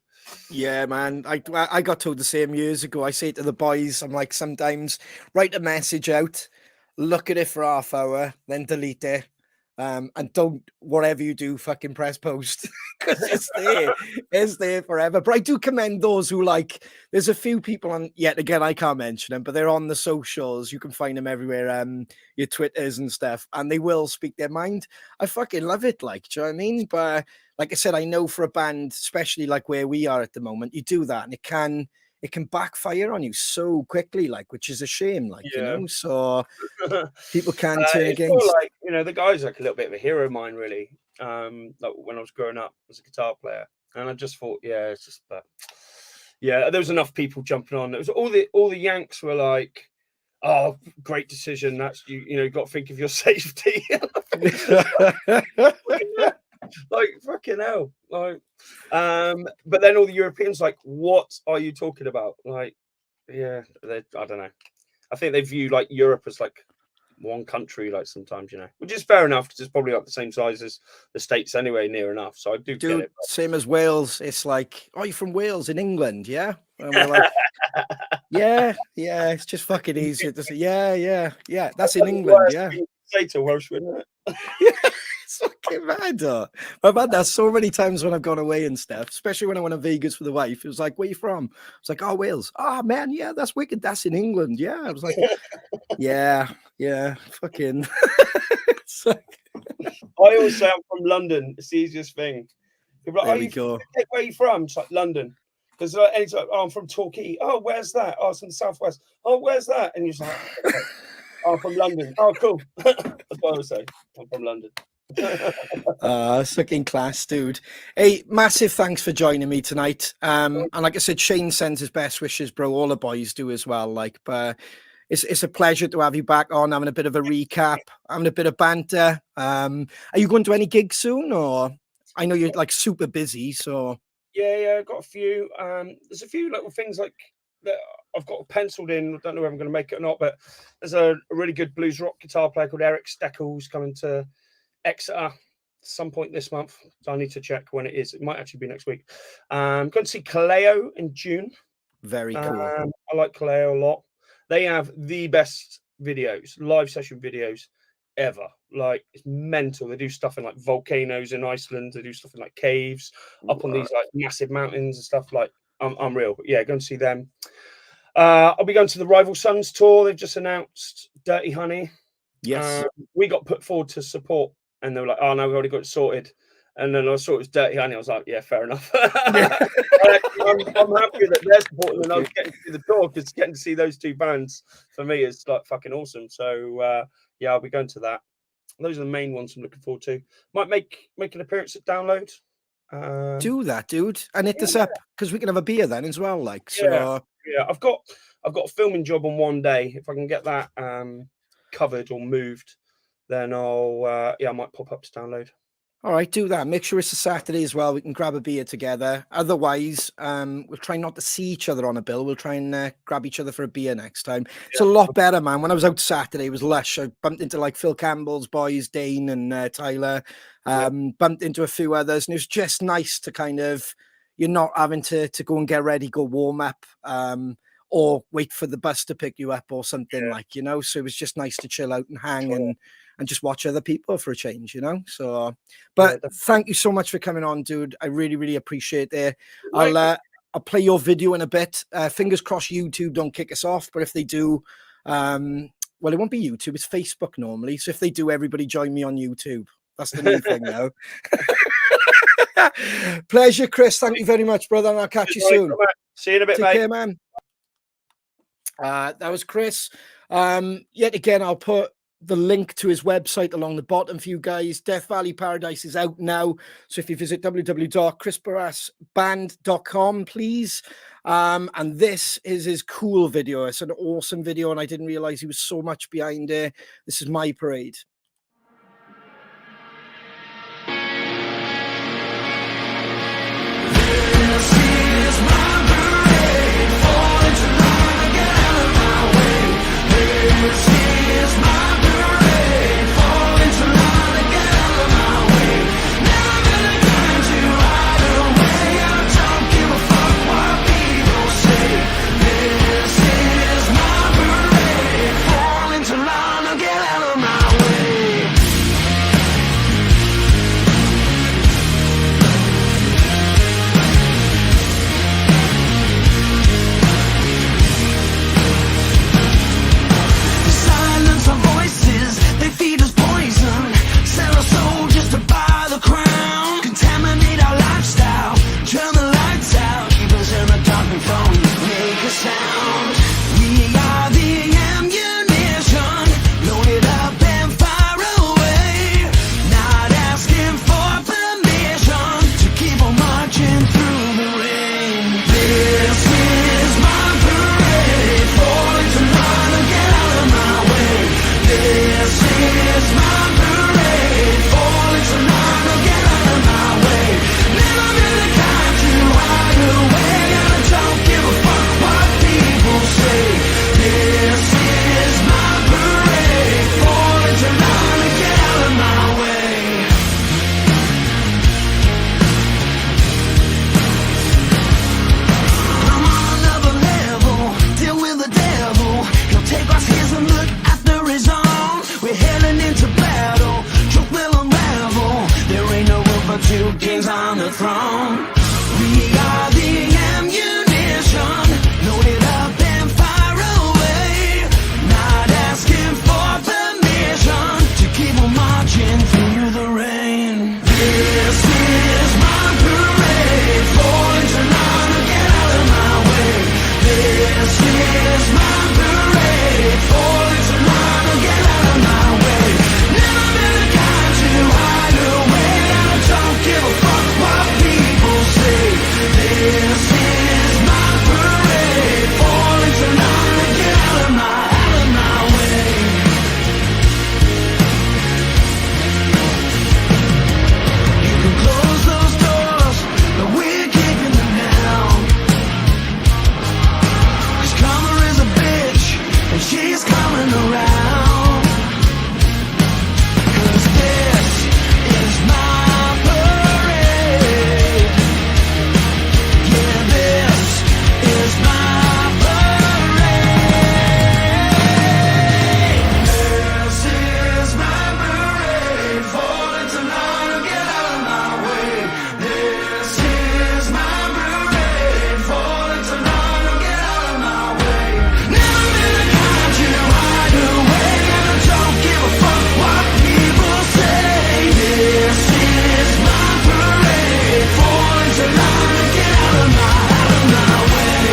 Speaker 1: yeah, man. I got told the same years ago. I say to the boys, I'm like, sometimes write a message out, look at it for half hour, then delete it. And don't, whatever you do, fucking press post, because it's there forever. But I do commend those who, like, there's a few people on, yet again, I can't mention them, but they're on the socials. You can find them everywhere, your Twitters and stuff, and they will speak their mind. I fucking love it, like, do you know what I mean? But like I said, I know for a band, especially like where we are at the moment, you do that and it can backfire on you so quickly, like, which is a shame, like, so people can turn against.
Speaker 2: Like, the guy's like a little bit of a hero of mine, really. Like when I was growing up as a guitar player, and I just thought, it's just, but there was enough people jumping on. It was all the Yanks were like, oh, great decision. That's you got to think of your safety. Like fucking hell. Like, but then all the Europeans like, what are you talking about? Like, yeah, I don't know. I think they view like Europe as like one country, like sometimes, which is fair enough because it's probably like the same size as the States anyway, near enough. So I do get it.
Speaker 1: Same as Wales. It's like, oh, you're from Wales in England, yeah? And we're like, yeah, it's just fucking easier to say, yeah. That's in England, yeah.
Speaker 2: Say to Welsh, wouldn't it?
Speaker 1: Yeah, it's fucking mad. I've had that so many times when I've gone away and stuff, especially when I went to Vegas with the wife. It was like, where you from? It's like, oh, Wales. Oh, man, yeah, that's wicked. That's in England. Yeah. I was like, yeah, fucking. Like...
Speaker 2: I always say I'm from London. It's the easiest thing. People are like,
Speaker 1: go.
Speaker 2: Where are you from? It's like London. Because anytime, oh, I'm from Torquay. Oh, where's that? Oh, it's in the southwest. Oh, where's that? And you're just like, okay. Oh, I'm from London. Oh, cool. That's what I would say. I'm from London.
Speaker 1: Fucking class, dude. Hey, massive thanks for joining me tonight. And like I said, Shane sends his best wishes, bro. All the boys do as well. Like, but it's a pleasure to have you back on, having a bit of a recap, having a bit of banter. Are you going to any gigs soon, or I know you're like super busy, so
Speaker 2: yeah, I've got a few. There's a few little things like that I've got penciled in. I don't know if I'm going to make it or not, but there's a really good blues rock guitar player called Eric Steckles coming to Exeter some point this month. So I need to check when it is. It might actually be next week. Going to see Kaleo in June.
Speaker 1: Very cool.
Speaker 2: I like Kaleo a lot. They have the best videos, live session videos ever. Like, it's mental. They do stuff in like volcanoes in Iceland. They do stuff in like caves, up on these like massive mountains and stuff. Like, unreal. But yeah, go and see them. I'll be going to the Rival Sons tour. They've just announced Dirty Honey.
Speaker 1: Yes.
Speaker 2: We got put forward to support, and they were like, oh no, we already got it sorted. And then I saw it was Dirty Honey. I was like, yeah, fair enough. I'm happy that they're supporting, and I was getting to see the tour, because getting to see those two bands for me is like fucking awesome. So yeah, I'll be going to that. Those are the main ones I'm looking forward to. Might make an appearance at Download.
Speaker 1: Do that, dude, and hit this up, because we can have a beer then as well. Like, so
Speaker 2: yeah, I've got a filming job on one day. If I can get that covered or moved, then I might pop up to Download.
Speaker 1: All right, do that. Make sure it's a Saturday as well. We can grab a beer together. Otherwise, we'll try not to see each other on a bill. We'll try and grab each other for a beer next time. It's a lot better, man. When I was out Saturday, it was lush. I bumped into like Phil Campbell's boys, Dane and Tyler. Bumped into a few others, and it was just nice to kind of, you're not having to go and get ready, go warm up, or wait for the bus to pick you up or something, like, so it was just nice to chill out and hang and just watch other people for a change, so, but thank you so much for coming on, dude. I really, really appreciate it. I'll play your video in a bit. Fingers crossed YouTube don't kick us off, but if they do, well, it won't be YouTube, it's Facebook normally. So if they do, everybody join me on YouTube. That's the new thing now. Pleasure, Kris. Thank you very much, brother. And I'll catch you soon.
Speaker 2: See you in a bit,
Speaker 1: Take
Speaker 2: mate.
Speaker 1: care, man. That was Kris. Yet again, I'll put the link to his website along the bottom for you guys. Death Valley Paradise is out now. So if you visit www.krisbarrasband.com, please. And this is his cool video. It's an awesome video, and I didn't realize he was so much behind it. This is My Parade.
Speaker 3: Fall into line, get out of my way. two kings on the throne. We are the ammunition, loaded up and far away. Not asking for permission to keep on marching through the rain. This is my parade, falling to none, get out of my way. This is my parade, falling to none, get out of my way. Never been the kind to hide away, and I don't give a fuck what people say. This is my parade, falling to none, get out of my way. You can close those doors, but we're kicking them down. 'Cause karma is a bitch, and she's coming around. 'Cause this is my parade. Yeah, this is my parade. This is my parade. Falling to none, get out of my way. This is my parade. Falling to none, get out of my way. Never been the kind to hide away, and I don't give a fuck what people say. This is my parade. Falling to none, get out of my way.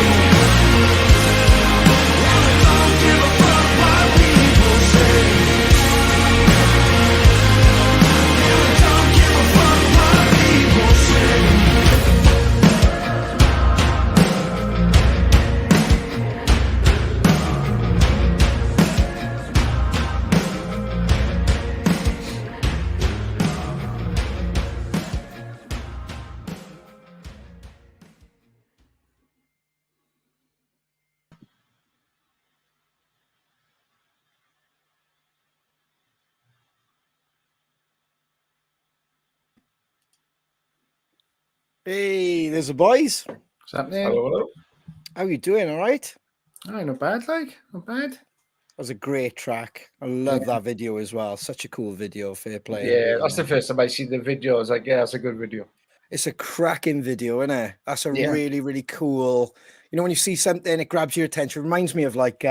Speaker 3: And I don't give a fuck what people say. And I don't give a fuck what people say.
Speaker 1: Hey, there's the boys.
Speaker 4: What's happening?
Speaker 2: Hello.
Speaker 1: How you doing? All right?
Speaker 4: Aye, not bad, like, not bad.
Speaker 1: That was a great track. I love that video as well. Such a cool video. Fair play.
Speaker 4: Yeah, that's the first time I see the video. I was like, yeah, that's a good video.
Speaker 1: It's a cracking video, isn't it? That's a
Speaker 4: Yeah.
Speaker 1: really, really cool. You know, when you see something, it grabs your attention. It reminds me of like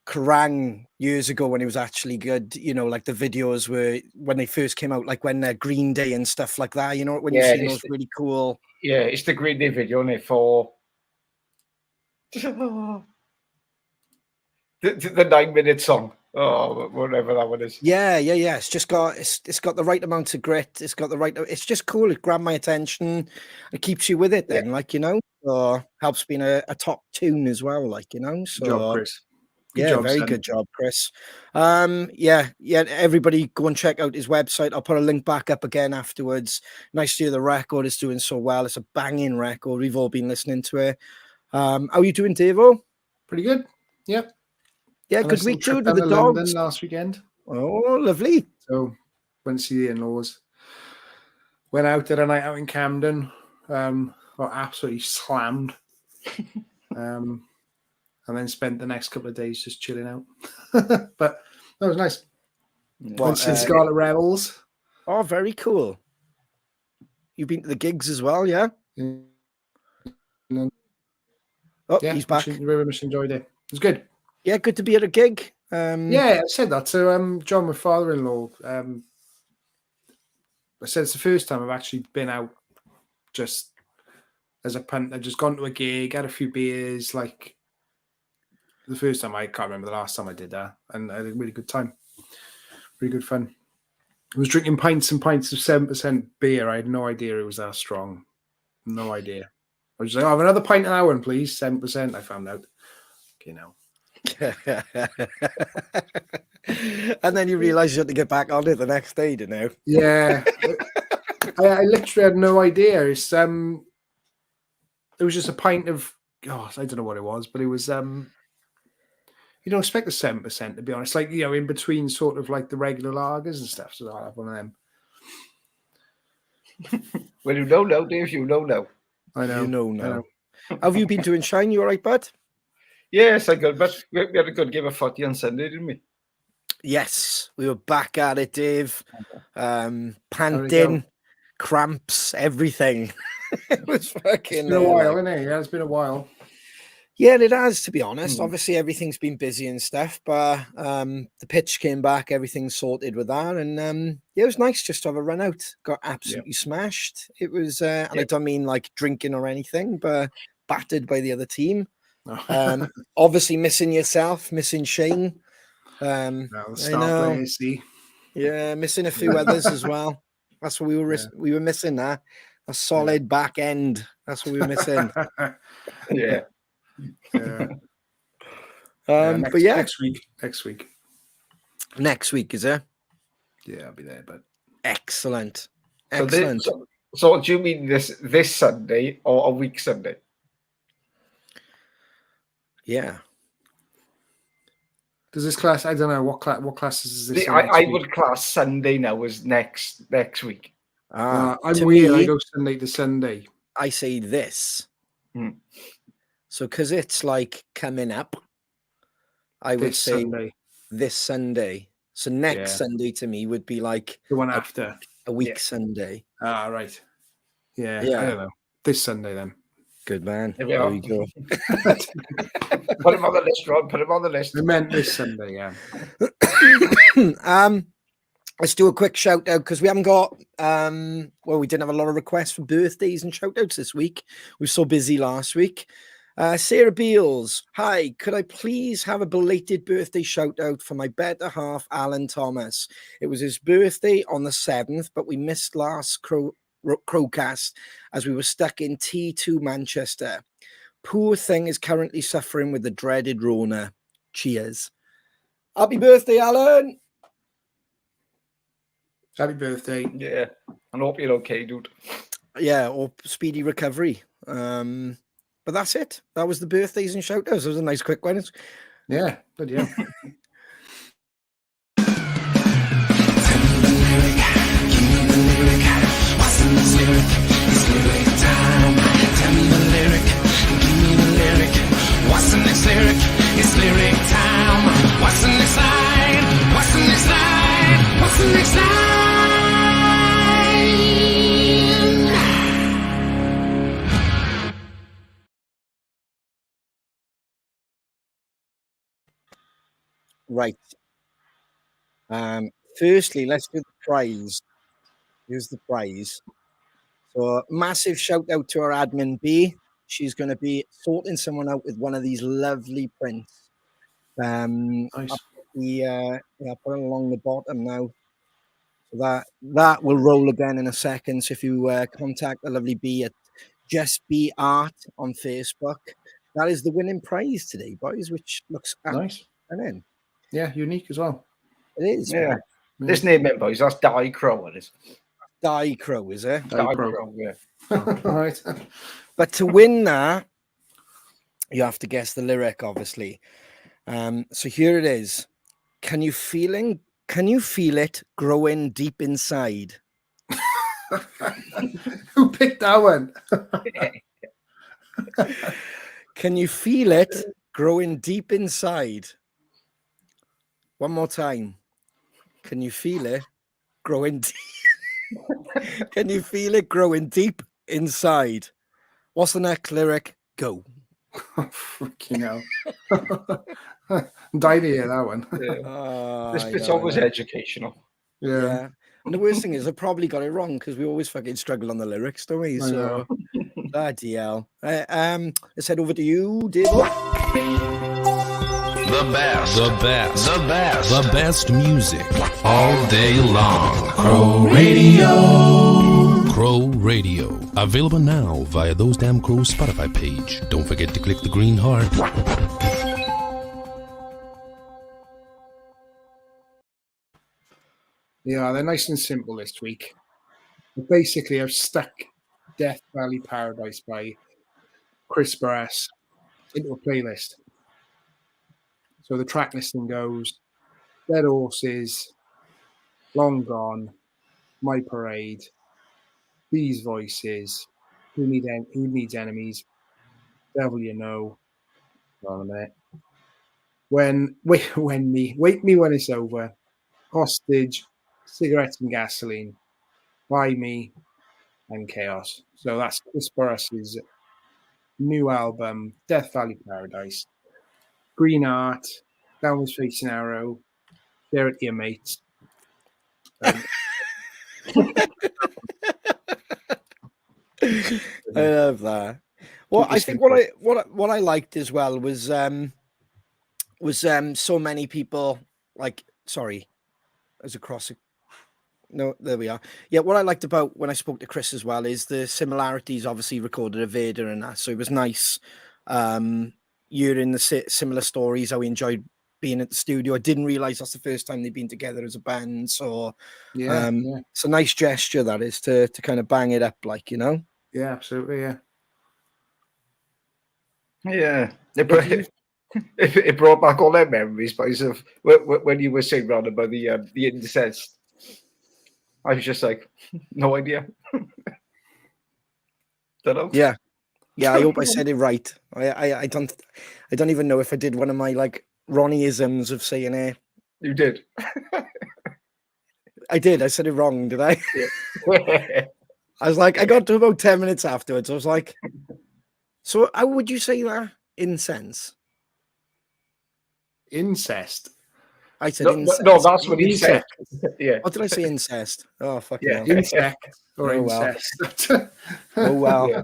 Speaker 1: Kerrang years ago when it was actually good. You know, like the videos were when they first came out, like when Green Day and stuff like that. You know, when you
Speaker 4: Yeah,
Speaker 1: see
Speaker 4: it's
Speaker 1: those really cool.
Speaker 4: Yeah, it's the Green Day video, isn't it, for the 9-minute song. Oh, whatever that one is.
Speaker 1: Yeah. It's just got it's got the right amount of grit. It's got the right. It's just cool. It grabbed my attention. It keeps you with it. Then, like you know, helps being a top tune as well. Like you know, so
Speaker 4: Good job, Chris. Good
Speaker 1: yeah,
Speaker 4: job,
Speaker 1: very
Speaker 4: son.
Speaker 1: good job, Chris. Yeah. Everybody go and check out his website. I'll put a link back up again afterwards. Nice to hear the record is doing so well. It's a banging record. We've all been listening to it. How are you doing, Davo?
Speaker 4: Pretty good. Yep.
Speaker 1: Yeah,
Speaker 4: And I
Speaker 1: good
Speaker 4: still
Speaker 1: week,
Speaker 4: tripped
Speaker 1: dude,
Speaker 4: down
Speaker 1: with the
Speaker 4: to London
Speaker 1: dogs.
Speaker 4: last weekend.
Speaker 1: Oh, lovely.
Speaker 4: So went to see the in-laws. Went out there a night out in Camden. Got absolutely slammed. And then spent the next couple of days just chilling out. But that was nice. Went to see Scarlet Rebels.
Speaker 1: Oh, very cool. You've been to the gigs as well, yeah?
Speaker 4: Yeah,
Speaker 1: He's back.
Speaker 4: Very much enjoyed it. It was good.
Speaker 1: Yeah, good to be at a gig.
Speaker 4: Yeah, I said that to John, my father-in-law. I said it's the first time I've actually been out just as a punt. I've just gone to a gig, had a few beers. Like the first time, I can't remember the last time I did that, and I had a really good time. Really good fun. I was drinking pints and pints of 7% beer. I had no idea it was that strong. No idea. I was just like, oh, have another pint an hour, please. 7%. I found out. Okay, now.
Speaker 1: And then you realise you had to get back on it the next day, didn't you?
Speaker 4: Yeah. I literally had no idea. It was just a pint of, I don't know what it was, but it was, you don't expect the 7%, to be honest. Like, you know, in between sort of like the regular lagers and stuff. So I'll have one of them.
Speaker 5: Well, you know now, Dave, you know now.
Speaker 4: I know.
Speaker 1: You know now. Have you been doing Shine? You all right, bud?
Speaker 5: Yes, I got, but we had a good game of footy on Sunday, didn't we?
Speaker 1: Yes, we were back at it, Dave. Panting. cramps, everything. It was fucking.
Speaker 4: It's been a while, isn't it? Yeah, it's been a while.
Speaker 1: Yeah, it has, to be honest. Obviously, everything's been busy and stuff, but the pitch came back, everything's sorted with that, and yeah, it was nice just to have a run out. Got absolutely smashed. It was, and I don't mean like drinking or anything, but battered by the other team. Obviously, missing yourself, missing Shane.
Speaker 4: The star players, see.
Speaker 1: Yeah, missing a few others as well. That's what we were missing. That a solid back end. That's what we were missing.
Speaker 5: Yeah.
Speaker 1: But yeah,
Speaker 4: next week.
Speaker 1: Next week is it?
Speaker 4: Yeah, I'll be there. But
Speaker 1: excellent.
Speaker 5: So do you mean this Sunday or a week Sunday?
Speaker 1: Yeah.
Speaker 4: Does this class? I don't know what classes is this.
Speaker 5: I would class Sunday now as next week.
Speaker 4: I'm weird. I go Sunday to Sunday.
Speaker 1: I say this. So because it's like coming up, I would say this Sunday. So next Sunday to me would be like
Speaker 4: the one after
Speaker 1: a week Sunday.
Speaker 4: Ah, right. Yeah. I don't know. This Sunday then.
Speaker 1: Good man.
Speaker 5: There
Speaker 1: we go.
Speaker 5: Put him on the list, Rod. Put him on the list.
Speaker 4: I meant this Sunday, yeah.
Speaker 1: Let's do a quick shout out because we haven't got we didn't have a lot of requests for birthdays and shout outs this week. We were so busy last week. Sarah Beals, hi, could I please have a belated birthday shout out for my better half, Alan Thomas? It was his birthday on the 7th, but we missed last Crowcast as we were stuck in T2 Manchester. Poor thing is currently suffering with the dreaded Rona. Cheers. Happy birthday, Alan.
Speaker 4: Happy birthday.
Speaker 5: Yeah. I hope you're okay, dude.
Speaker 1: Yeah, or speedy recovery. But that's it. That was the birthdays and shout outs. It was a nice quick one.
Speaker 4: Yeah, but yeah.
Speaker 3: What's the next lyric? It's lyric time. What's the next line? What's the next line? What's the next line?
Speaker 1: Right. Firstly, let's do the prize. Here's the prize. So massive shout out to our admin B. She's going to be sorting someone out with one of these lovely prints.
Speaker 4: Nice.
Speaker 1: I'll put it along the bottom now. So that will roll again in a second. So if you contact the lovely B at Just Be Art on Facebook, that is the winning prize today, boys, which looks
Speaker 4: nice.
Speaker 1: And
Speaker 4: yeah, unique as well.
Speaker 1: It is.
Speaker 5: Yeah. This name, boys, that's Die Crow. It is.
Speaker 1: Die Crow, is it?
Speaker 5: Die Crow, yeah.
Speaker 4: Right.
Speaker 1: But to win that, you have to guess the lyric, obviously. So here it is. Can you feel it growing deep inside?
Speaker 4: Who picked that one?
Speaker 1: Can you feel it growing deep inside? One more time. Can you feel it growing deep? Can you feel it growing deep inside? What's the next lyric? Go.
Speaker 4: Freaking hell. Died to hear that one.
Speaker 5: Yeah. This bit's always educational.
Speaker 1: Yeah. And the worst thing is I probably got it wrong because we always fucking struggle on the lyrics, don't we? So bloody hell. Let's head over to you, David.
Speaker 6: The best music all day long. Crow Radio. Available now via Those Damn Crows Spotify page. Don't forget to click the green heart.
Speaker 4: Yeah, they're nice and simple this week. But basically, I've stuck Death Valley Paradise by Kris Barras into a playlist. So the track listing goes Dead Horses, Long Gone, My Parade, These Voices, Who Needs Enemies, Devil You Know, hold on a minute. Wake Me When It's Over, Hostage, Cigarettes and Gasoline, Buy Me, and Chaos. So that's Kris Barras' new album, Death Valley Paradise. Green art, downwards facing arrow, share it to your mates.
Speaker 1: I love that. Well, I think what I liked as well was so many people like as across. No, there we are. Yeah, what I liked about when I spoke to Kris as well is the similarities. Obviously, recorded a Vader and that, so it was nice. Hearing the similar stories, how we enjoyed being at the studio. I didn't realize that's the first time they've been together as a band, so
Speaker 4: yeah.
Speaker 1: it's a nice gesture that is to kind of bang it up, like, you know.
Speaker 4: Yeah, absolutely, yeah.
Speaker 5: Yeah. It brought back all their memories, but of when you were saying round about the incest, I was just like, no idea. Don't know.
Speaker 1: Yeah. I hope I said it right. I don't even know if I did one of my like Ronnie-isms of saying it.
Speaker 5: You did.
Speaker 1: I did. I said it wrong, did I?
Speaker 5: Yeah.
Speaker 1: I was like, I got to about 10 minutes afterwards. I was like, so how would you say that? Incense.
Speaker 4: Incest.
Speaker 1: I said
Speaker 5: No,
Speaker 1: incest.
Speaker 5: no, that's what he said. Yeah.
Speaker 1: What did I say? Incest. Oh, fuck
Speaker 5: Yeah.
Speaker 1: yeah.
Speaker 4: Insect or
Speaker 1: Oh, well.
Speaker 4: incest.
Speaker 1: Oh, well.
Speaker 5: Yeah.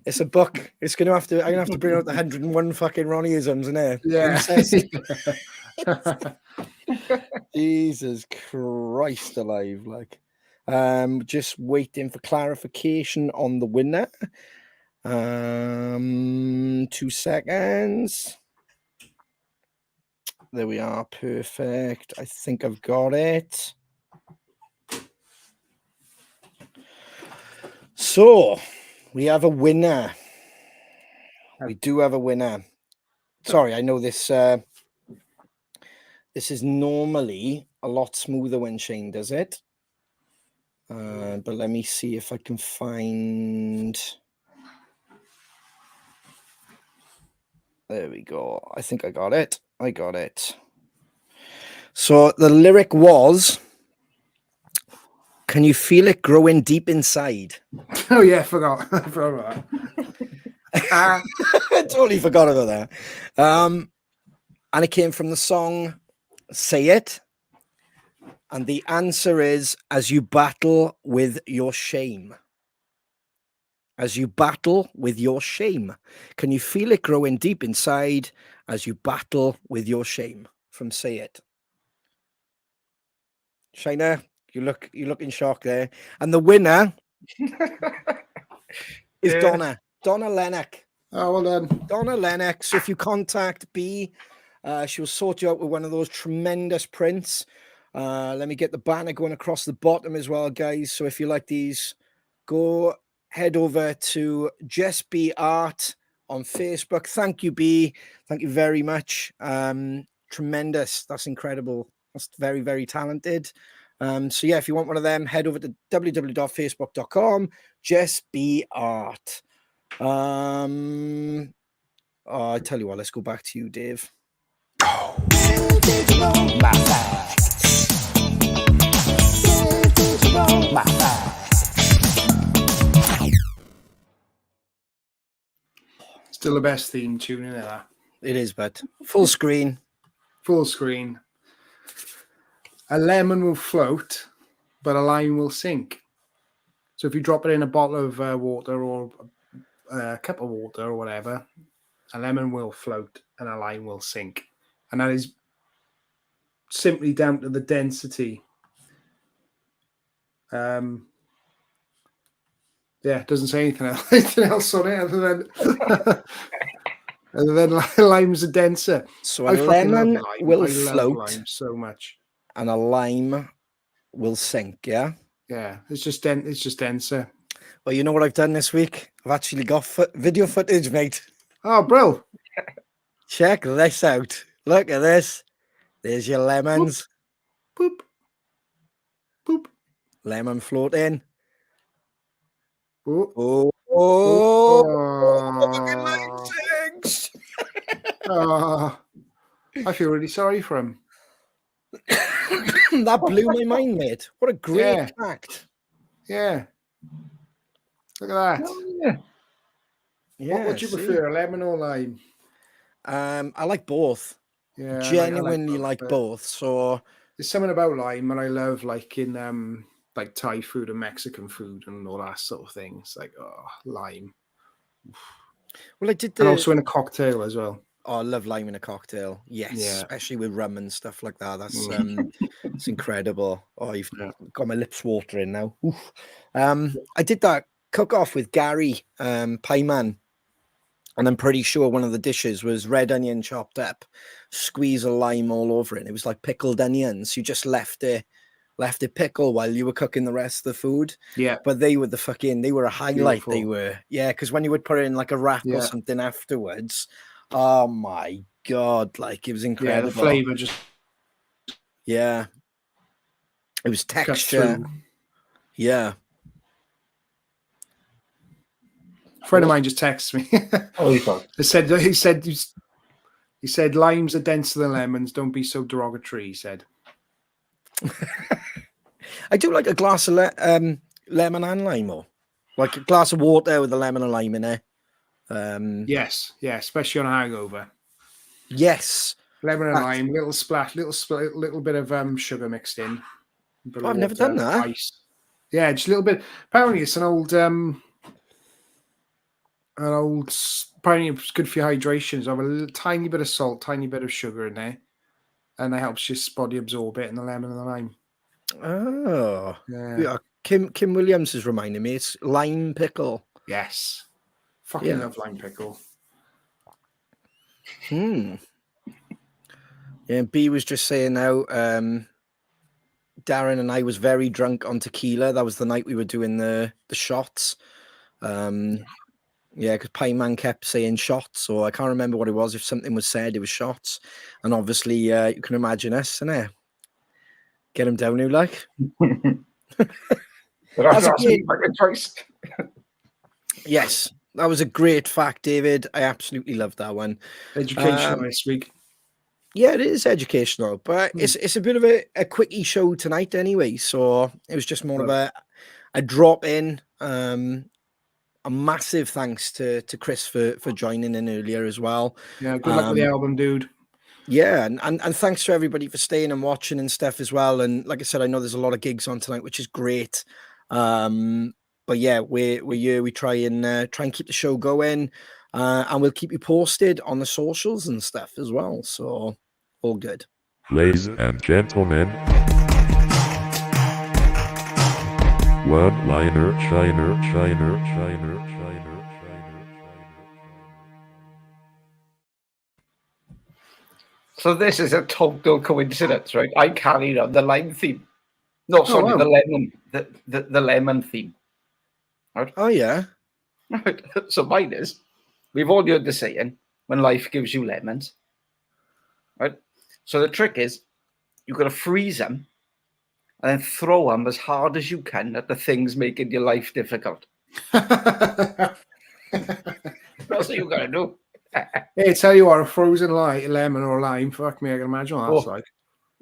Speaker 1: It's a book. I'm going to have to bring out the 101 fucking Ronnie-isms, innit?
Speaker 4: Yeah.
Speaker 1: Incest. Jesus Christ alive. Like, just waiting for clarification on the winner. 2 seconds. There we are. Perfect. I think I've got it. So we have a winner. We do have a winner. Sorry, I know this. This is normally a lot smoother when Shane does it. But let me see if I can find. There we go. I think I got it. So the lyric was, "Can you feel it growing deep inside?"
Speaker 4: Oh yeah, I forgot about that.
Speaker 1: I totally forgot about that. And it came from the song "Say It." And the answer is, as you battle with your shame. As you battle with your shame. Can you feel it growing deep inside as you battle with your shame? From Say It. Shiner, you look in shock there. And the winner is Donna Lennox.
Speaker 4: Oh, well done.
Speaker 1: Donna Lennox. So if you contact B, she'll sort you out with one of those tremendous prints. Let me get the banner going across the bottom as well, guys. So if you like these, head over to Just Be Art on Facebook. Thank you, B. Thank you very much. Tremendous. That's incredible. That's very, very talented. So yeah, if you want one of them, head over to www.facebook.com. Just Be Art. I tell you what, let's go back to you, Dave.
Speaker 4: Still the best theme tune in there.
Speaker 1: It is, but full screen.
Speaker 4: Full screen. A lemon will float, but a lime will sink. So if you drop it in a bottle of water or a cup of water or whatever, a lemon will float and a lime will sink. And that is simply down to the density. Yeah, it doesn't say anything else on it other than limes are denser.
Speaker 1: So a lemon will float
Speaker 4: lime so much,
Speaker 1: and a lime will sink. Yeah,
Speaker 4: it's just denser.
Speaker 1: Well, you know what I've done this week? I've actually got video footage, mate.
Speaker 4: Oh, bro!
Speaker 1: Check this out. Look at this. There's your lemons.
Speaker 4: Boop. Boop.
Speaker 1: Lemon floating.
Speaker 4: Oh.
Speaker 1: Fucking lime sinks.
Speaker 4: I feel really sorry for him.
Speaker 1: That blew my mind, mate. What a great fact.
Speaker 4: Yeah. Look at that.
Speaker 5: Oh, yeah.
Speaker 1: Yeah,
Speaker 4: What would you
Speaker 1: see?
Speaker 4: prefer, lemon or lime?
Speaker 1: I like both.
Speaker 4: Yeah,
Speaker 1: Genuinely
Speaker 4: both,
Speaker 1: like
Speaker 4: but
Speaker 1: both. So
Speaker 4: there's something about lime and I love like in like Thai food and Mexican food and all that sort of thing. It's like lime.
Speaker 1: well, I did
Speaker 4: And also in a cocktail as well.
Speaker 1: I love lime in a cocktail. Yes,
Speaker 4: Yeah.
Speaker 1: especially with rum and stuff like that. That's
Speaker 4: Mm.
Speaker 1: it's incredible. Oh, you've
Speaker 4: Yeah.
Speaker 1: got my lips watering now. Oof. I did that cook off with Gary, Pieman, and I'm pretty sure one of the dishes was red onion chopped up, squeeze a lime all over it. And it was like pickled onions. You just left it pickle while you were cooking the rest of the food.
Speaker 4: Yeah.
Speaker 1: But they were they were a highlight.
Speaker 4: Beautiful.
Speaker 1: They were, yeah, because when you would put it in like a wrap or
Speaker 4: Yeah.
Speaker 1: something afterwards, oh my God, like it was
Speaker 4: Yeah,
Speaker 1: incredible.
Speaker 4: the flavour just
Speaker 1: Yeah. It was
Speaker 4: cuts
Speaker 1: texture.
Speaker 4: through.
Speaker 1: Yeah.
Speaker 4: A friend of mine just texted me.
Speaker 5: Oh, you thought.
Speaker 4: He said limes are denser than lemons. Don't be so derogatory. He said.
Speaker 1: I do like a glass of lemon and lime, or like a glass of water with a lemon and lime in it.
Speaker 4: Yes, yeah, especially on a hangover.
Speaker 1: Yes.
Speaker 4: Lemon and
Speaker 1: That-
Speaker 4: lime, little splash, little bit of sugar mixed in. A bit of
Speaker 1: I've never done
Speaker 4: water,
Speaker 1: that.
Speaker 4: Ice. Yeah, just a little bit. Apparently, it's an old. Apparently, it's good for your hydration. So have a tiny bit of salt, tiny bit of sugar in there, and that helps your body absorb it. And the lemon and the lime.
Speaker 1: Oh.
Speaker 4: Yeah.
Speaker 1: Yeah. Kim Williams is reminding me. It's lime pickle.
Speaker 4: Yes. Fucking
Speaker 1: Yeah.
Speaker 4: love lime pickle.
Speaker 1: Yeah, B was just saying now, Darren and I was very drunk on tequila. That was the night we were doing the shots. Yeah, because Pieman kept saying shots, so I can't remember what it was. If something was said, it was shots. And obviously, you can imagine us, innit? Get him down, you like.
Speaker 5: That's
Speaker 1: a
Speaker 5: me back in choice.
Speaker 1: Yes, that was a great fact, David. I absolutely loved that one.
Speaker 4: Educational this week.
Speaker 1: Yeah, it is educational, but it's a bit of a quickie show tonight anyway. So it was just more of a drop in. A massive thanks to Kris for joining in earlier as well.
Speaker 4: Yeah, good luck with the album, dude.
Speaker 1: Yeah, and thanks to everybody for staying and watching and stuff as well. And like I said, I know there's a lot of gigs on tonight, which is great. But yeah, we're here. We try and keep the show going, and we'll keep you posted on the socials and stuff as well. So all good.
Speaker 7: Ladies and gentlemen, one-liner, shiner.
Speaker 5: So this is a total coincidence, right? I carried on the lime theme. No, sorry,
Speaker 4: wow.
Speaker 5: the lemon theme. Right?
Speaker 1: Oh yeah.
Speaker 5: Right. So mine is, we've all heard the saying, when life gives you lemons. Right? So the trick is, you've got to freeze them and then throw them as hard as you can at the things making your life difficult. That's what you got to do.
Speaker 4: Hey, tell you what, a frozen lemon or lime, fuck me, I can imagine what that's
Speaker 5: Oh.
Speaker 4: like.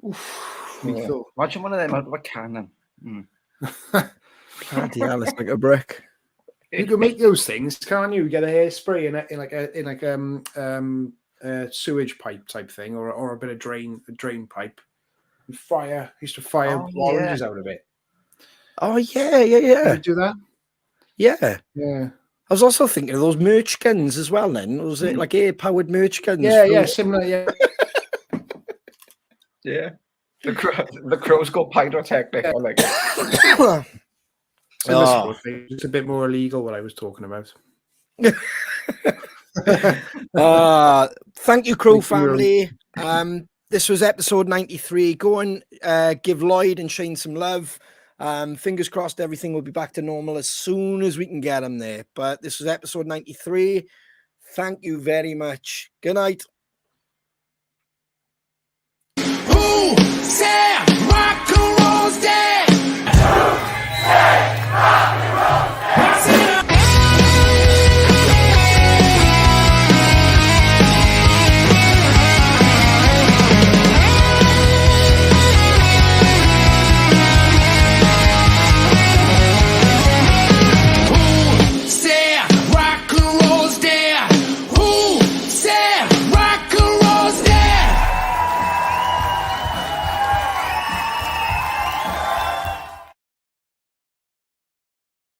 Speaker 4: Oof,
Speaker 5: Yeah.
Speaker 4: lethal.
Speaker 5: Imagine one of them out of a cannon.
Speaker 1: Bloody hell, it's like a brick.
Speaker 4: You can make those things, can't you? Get a hairspray in a sewage pipe type thing, or a bit of drain pipe. And fire. Used to fire oranges out of it.
Speaker 1: Oh yeah.
Speaker 4: Did you do that?
Speaker 1: Yeah.
Speaker 4: Yeah.
Speaker 1: I was also thinking of those merch guns as well. Then was it like air-powered merch guns?
Speaker 4: Yeah, similar. Yeah.
Speaker 5: Yeah. The crows go pyrotechnic. I like it.
Speaker 4: Similar
Speaker 1: Oh.
Speaker 4: sort of thing. It's a bit more illegal what I was talking about.
Speaker 1: Thank you, Crow
Speaker 4: Thank you.
Speaker 1: family. This was episode 93. Go and give Lloyd and Shane some love. Fingers crossed everything will be back to normal as soon as we can get them there. But this was episode 93. Thank you very much. Good night.